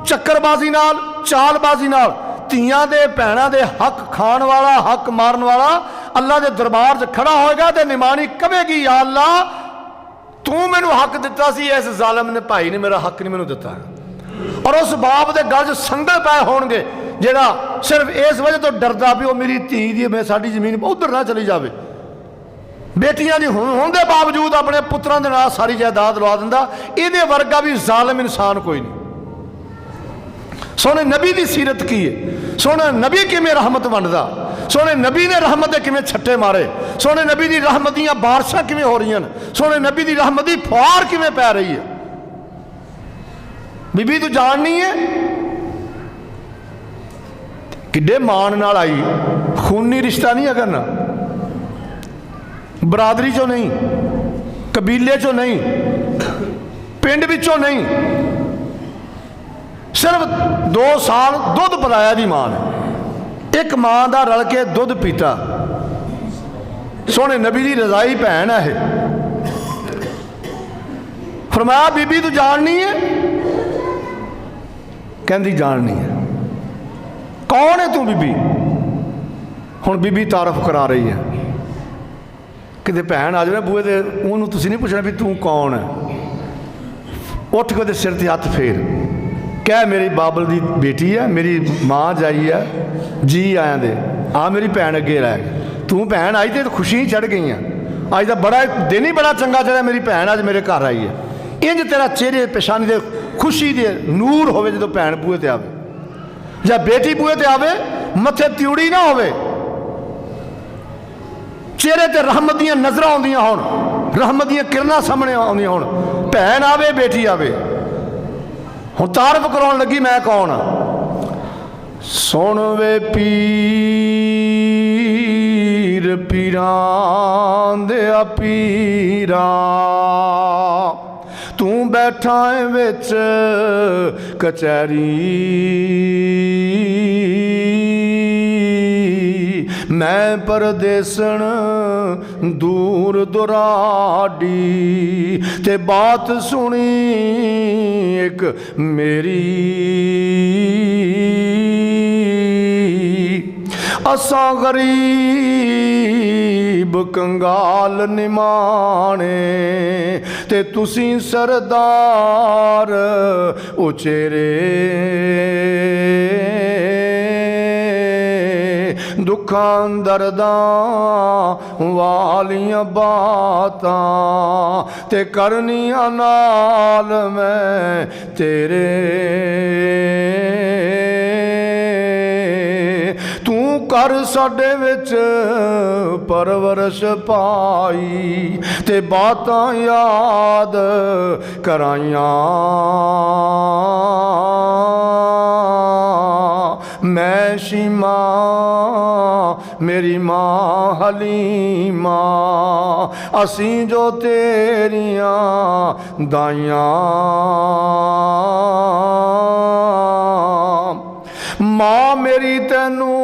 Speaker 1: चक्करबाजी नाल, चालबाजी नाल धीआं दे भैणां दे हक खाण वाला, हक मारन वाला अल्लाह के दरबार च खड़ा होएगा तो निमानी कहेगी या अल्लाह तू मैनू हक दिता सी, इस जालम ने भाई ने मेरा हक नहीं मैनू दिता। और उस बाप के गल च संगल पै होणगे जिहड़ा सिर्फ इस वजह तो डरदा भी वो मेरी धी दी मैं साडी जमीन उधर ना चली जाए। बेटियां दी होने के बावजूद अपने पुत्रां दे नाल सारी जायदाद लवा दिंदा। इहदे वर्गा भी जालिम इंसान कोई नहीं। सोने नबी की सीरत की है, सोने नबी किवें रहमत वंडदा, सोने नबी ने रहमत के किवें छट्टे मारे, सोने नबी की रहमत दीयां बारिशां किवें हो रही हैं, सोने नबी की रहमत की फुहार किवें पै रही है। बीबी तू जाननी है किड्डे मान नाल आई, खूनी रिश्ता नहीं है करना, बरादरी चो नहीं, कबीले चो नहीं, पिंड विचों नहीं, सिर्फ 2 साल दुध पिलाया दी मां ने, एक मां का रल के दुध पीता। सोने नबी की रजाई भैन है। फरमाया बीबी तू जाननी है? कहती जाननी है। कौन है तू बीबी? हुण बीबी तारफ करा रही है। किते भैन आ जाए बूहे ते उन्होंने तुसीं नहीं पूछना भी तू कौन है, उठ के सिर ते हथ फेर कह मेरी बाबल की बेटी है, मेरी माँ जाई है, जी आया दे, आ मेरी भैन अगे लै गए, तू भैन आई तो खुशी ही चढ़ गई। अज का बड़ा दिन ही बड़ा चंगा चढ़ा, मेरी भैन अज मेरे घर आई है। इंज तेरा चेहरे पेशानी दे खुशी दे नूर होवे जो भैन बूहे ते आवे या बेटी बूहे ते आवे, मथे त्यूड़ी ना होवे, चेहरे ते रहमत दियां नजर आउंदियां होण, रहमत दियां किरणां सामने आउंदियां होण। भैन आवे बेटी आवे। हुण तारफ कराउण लगी मैं कौन आ। सुण वे पीर पीरां दे पीरा, तू बैठा है विच कचहरी, मैं परदेसन दूर दुराडी, ते बात सुनी एक मेरी, असा गरीब कंगाल निमाने, ते तुसी सरदार उचेरे, दुखां दर्दां वालियां बातां ते करनियां नाल मैं तेरे, तू कर साडे विच परवरश पाई, ते बातां याद कराइयां, मैं शीमा मेरी माँ हलीमा, असी जो तेरियां दाइयां, माँ मेरी तैनू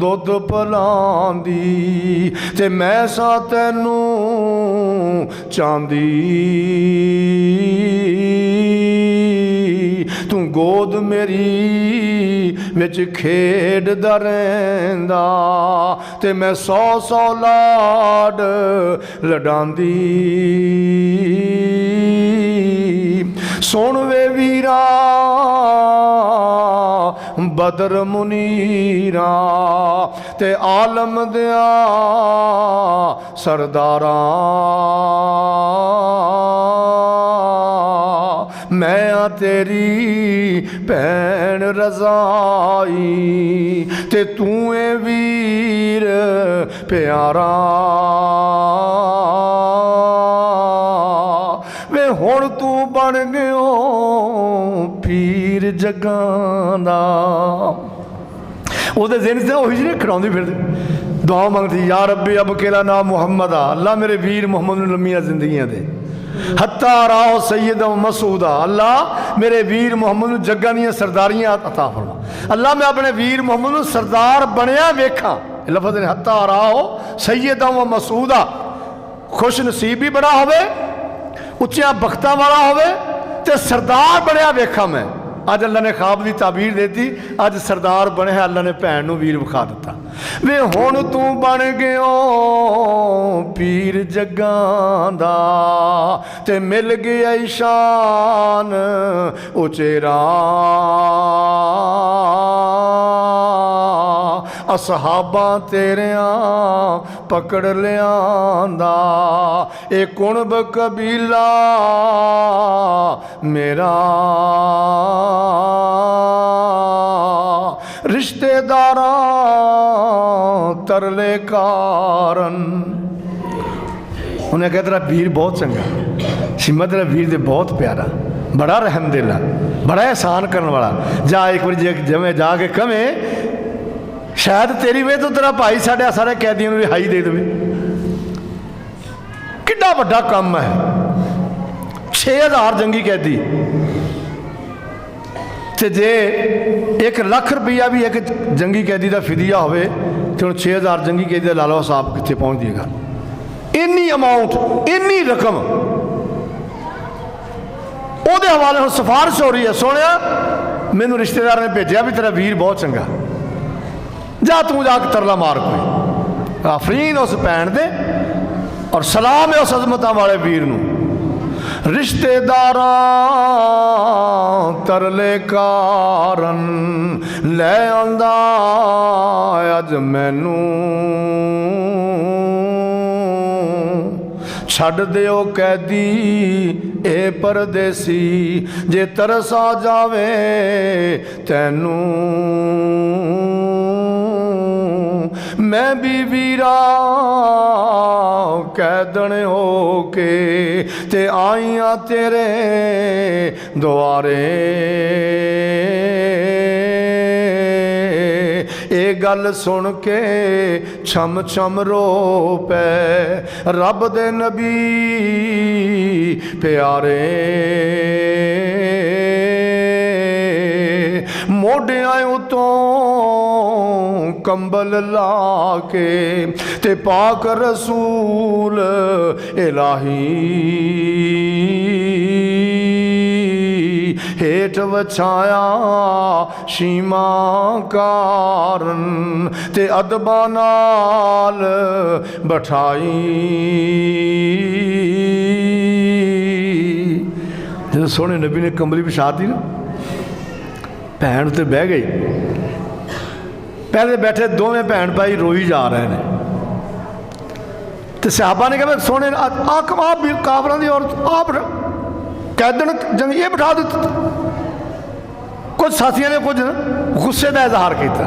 Speaker 1: दुध पिलांदी, ते मैं सा तैनू चांदी, तू गोद मेरी विच खेडदा रहिंदा, ते मैं 100 लाड लडांदी। सुन वे वीरा बदर मुनीरा, ते आलम दिया सरदारा, मैं आ तेरी भैन रजाई, ते तू ए वीर प्यारा, वे हुण तू बन गयो पीर जगां दा। ਉਹਦੇ ਜ਼ਿਹਨ 'ਚ ਉਹੀ ਜਿਹੀ ਖੜਾਉਂਦੀ ਫਿਰਦੀ, ਦੁਆ ਮੰਗਦੀ, ਯਾ ਰੱਬੀ ਅਬ केला नाम मुहम्मद आ, अल्लाह मेरे वीर मुहम्मद ਨੂੰ ਲੰਮੀਆਂ ਜ਼ਿੰਦਗੀਆਂ ਦੇ, हत्ता राओ सैयद मसूदा, अल्लाह मेरे वीर मुहम्मद ਨੂੰ जग्गां ਦੀਆਂ सरदारियां अता फरमा, अल्लाह मैं अपने वीर मुहम्मद ਨੂੰ सरदार बनया वेखा। लफज ने हत्ता राओ सैयद मसूदा, खुश नसीब भी बड़ा होवे, उच्चियां बख्तां वाला होवे, ते सरदार बनया वेखा मैं। अज अल्लाह ने ख्वाब की ताबीर देती, अज सरदार बने, अल्लाह ने भैन नूं वीर विखा दिता। वे हुण तू बन गयो पीर जग्गां दा, ते मिल गया ईशान उचेरा, असहाबा तेरियां पकड़ लियांदा, ए कुणब कबीला मेरा, रिश्तेदारा तरले कारण। उन्हें कहा तेरा वीर बहुत चंगा, सिम्मा तेरा वीर दे बहुत प्यारा, बड़ा रहमदिल, बड़ा एहसान करने वाला, जा एक बार जमें जाके कमें शायद तेरी वे तो तेरा भाई साढ़े सारे कैदियों को रिहाई दे दे। कितना बड़ा काम है, 6000 जंगी कैदी, तो जे 1 लाख रुपया भी एक जंगी कैदी का फिदिया होवे तो 6000 जंगी कैदी का ला लो हिसाब कितने पहुँच जाएगा। इन्नी अमाउंट, इन्नी रकम ਉਹਦੇ हवाले हम सिफारिश हो रही है, सोने मैनू रिश्तेदार ने भेजा भी तेरा वीर बहुत चंगा, जा तू जाके तरला मार कोई, आफरीन उस भैन दे और सलाम है उस अजमत वाले वीर नूं। रिश्तेदारां तरले कारण ले आंदा अज मैनू छड़ दिओ कैदी ए परदेसी जे तरस आ जावे तैनू मैं भी वीरा कैदन हो के ते आईयां तेरे द्वारे ये गल सुन के छम छम रो पै रब दे नबी प्यारे मोढियां उतों कंबल ला के ते पाक रसूल इलाही हेठ वछाया शीमा कारण ते अदबा नाल बैठाई जो सोहने नबी ने कंबली बिछा दी ना भैन उत्ते बह गई पहले बैठे दोवें भैन भाई रोई जा रहे हैं तो सहाबा ने कहा सोने काफरां दी औरत आप कैदन जंग ये बिठा दी कुछ साथियों ने कुछ गुस्से का इजहार किया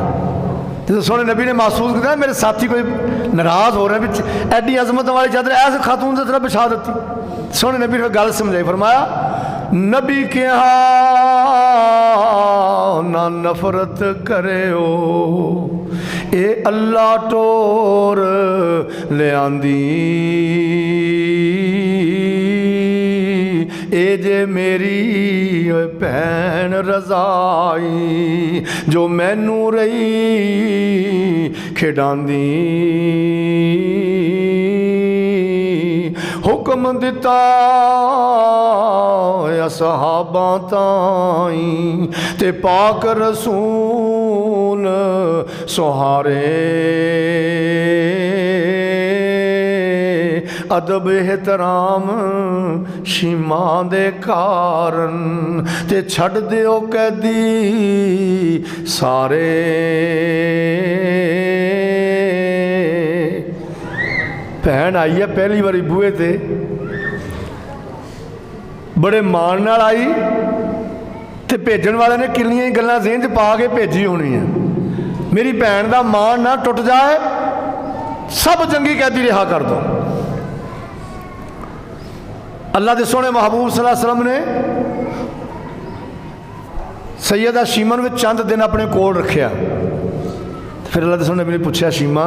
Speaker 1: जो सोने नबी ने महसूस किया मेरे साथी कोई नाराज हो रहे हैं एडी अजमत वाली चादर ऐसे खातून की तरह बिछा दी सोने नबी ने गल समझाई फरमाया नबी कहा ना नफरत करे हो ए अल्लाह टोर ले आंदी ए जे मेरी भैन रजाई जो मैनू रही खिडांदी हुक्म दिता सहाबा ताई ते पाक रसूल सुहारे अदब एहतराम शीमा दे कारण ते छड़ दिओ कैदी सारे भैन आई है पहली बारी बूहे ते बड़े मान नाल आई ते भेजण वाले ने किन्नियां ही गल्लां ज़हन च पा के भेजी होनी है मेरी भैन का मान ना टुट जाए सब जंगी कैदी रिहा कर दो अल्लाह के सोहने महबूब सल्लल्लाहु अलैहि वसल्लम ने सैयदा शीमा में चंद दिन अपने कोल रखिया फिर अल्लाह के सोहने ने पूछा शीमा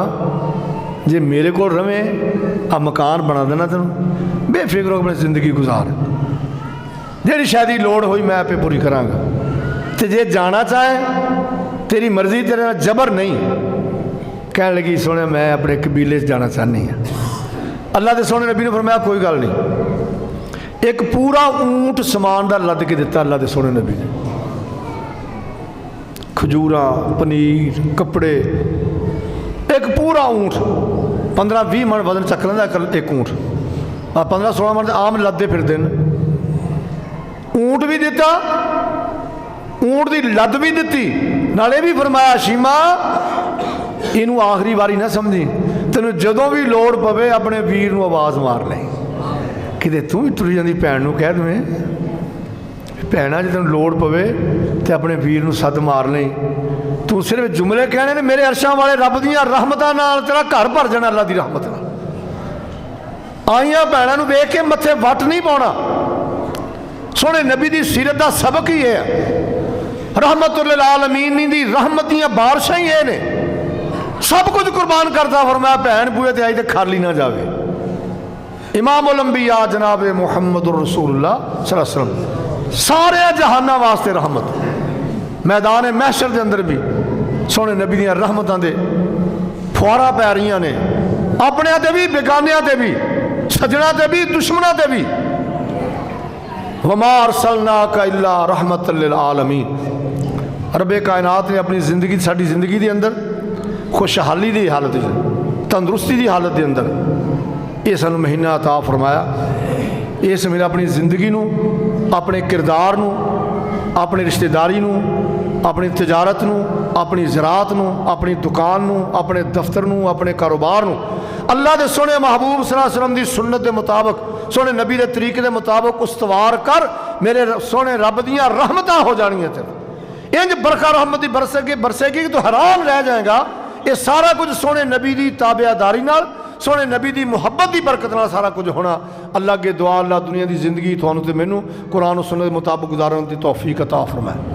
Speaker 1: जे मेरे को रवे आ मकान बना देना तेन बेफिक्र हो अपनी जिंदगी गुजार जी शायद लोड़ हुई मैं आपे पूरी कराँगा तो जे जाना चाहे तेरी मर्जी तेरे नाल जबर नहीं कह लगी सोने मैं अपने कबीले जाना चाहनी हाँ अल्लाह के सोहने नबी ने फरमाया कोई गल नहीं एक पूरा ऊंट समान का लद के दिता अल्लाह के सोहने नबी ने खजूरा पनीर कपड़े एक पूरा ऊंट 15-20 मन वजन चक लेंदा एक ऊंट 15-16 मन आम लदे फिरते हैं ऊंट भी दिता ऊंट की लद भी दी नाले भी फरमाया शीमा इनू आखिरी बारी ना समझी तेन जदों भी लोड़ पवे अपने वीर नू आवाज़ मार ले किते तू भी तुरी जाती भैन नू कह दें भैना जो तेन लोड़ पवे तो अपने वीर नू सद मार ले तू सिर्फ जुमले कहने ने मेरे अरशां वाले रब दियां रहमतां नाल तेरा घर भर जाना अल्लाह की रहमत नाल आईयां भैनां नू वेख के मत्थे वट नहीं पाउणा सोहने नबी की सीरत का सबक ही है रहमतुल आलमीन दी रहमत दियां बारिशां ही ने सब कुछ कुर्बान करता फरमाया भैन बूहे ते आई तो खाली ना जावे इमामुल अंबिया जनाब मुहम्मद रसूलुल्लाह सल्लल्लाहु अलैहि वसल्लम सारे जहाना वास्ते रहमत मैदान महशर के अंदर भी सोहने नबी दियां रहमतां दे फुहारा पै रही ने अपने ते भी बेगानियां ते भी सजना ते भी दुश्मनों ते भी वमा अरसलनाका इल्ला रहमतल लिल आलमीन रब्बे कायनात ने अपनी जिंदगी साडी जिंदगी के अंदर खुशहाली की हालत तंदुरुस्ती की हालत के अंदर ये सानू महीना अता फरमाया इस मेरे अपनी जिंदगी नू, अपने किरदार नू, अपनी रिश्तेदारी नू, अपनी तजारत नू, अपनी ज़रात नू, अपनी दुकान नू, अपने दफ्तर नू, अपने कारोबार नू अल्लाह के सोने महबूब सल्लल्लाहु अलैहि वसल्लम की सुन्नत के मुताबिक, सोने नबी के तरीके के मुताबिक उस्तवार कर, मेरे सोने रब दियाँ रहमतां हो जानियां तेरे। इंज बरखा रहमत की बरसेगी कि तू हैरान रह जाएगा। ये सारा कुछ सोने नबी की ताबेदारी नाल, सोने नबी की मुहब्बत की बरकत नाल सारा कुछ होना। अल्लाह के दुआ, अल्लाह दुनिया की जिंदगी थानू ते मैनू कुरान और सुन्नत के मुताबिक गुजारन की तौफीक अता फरमाए।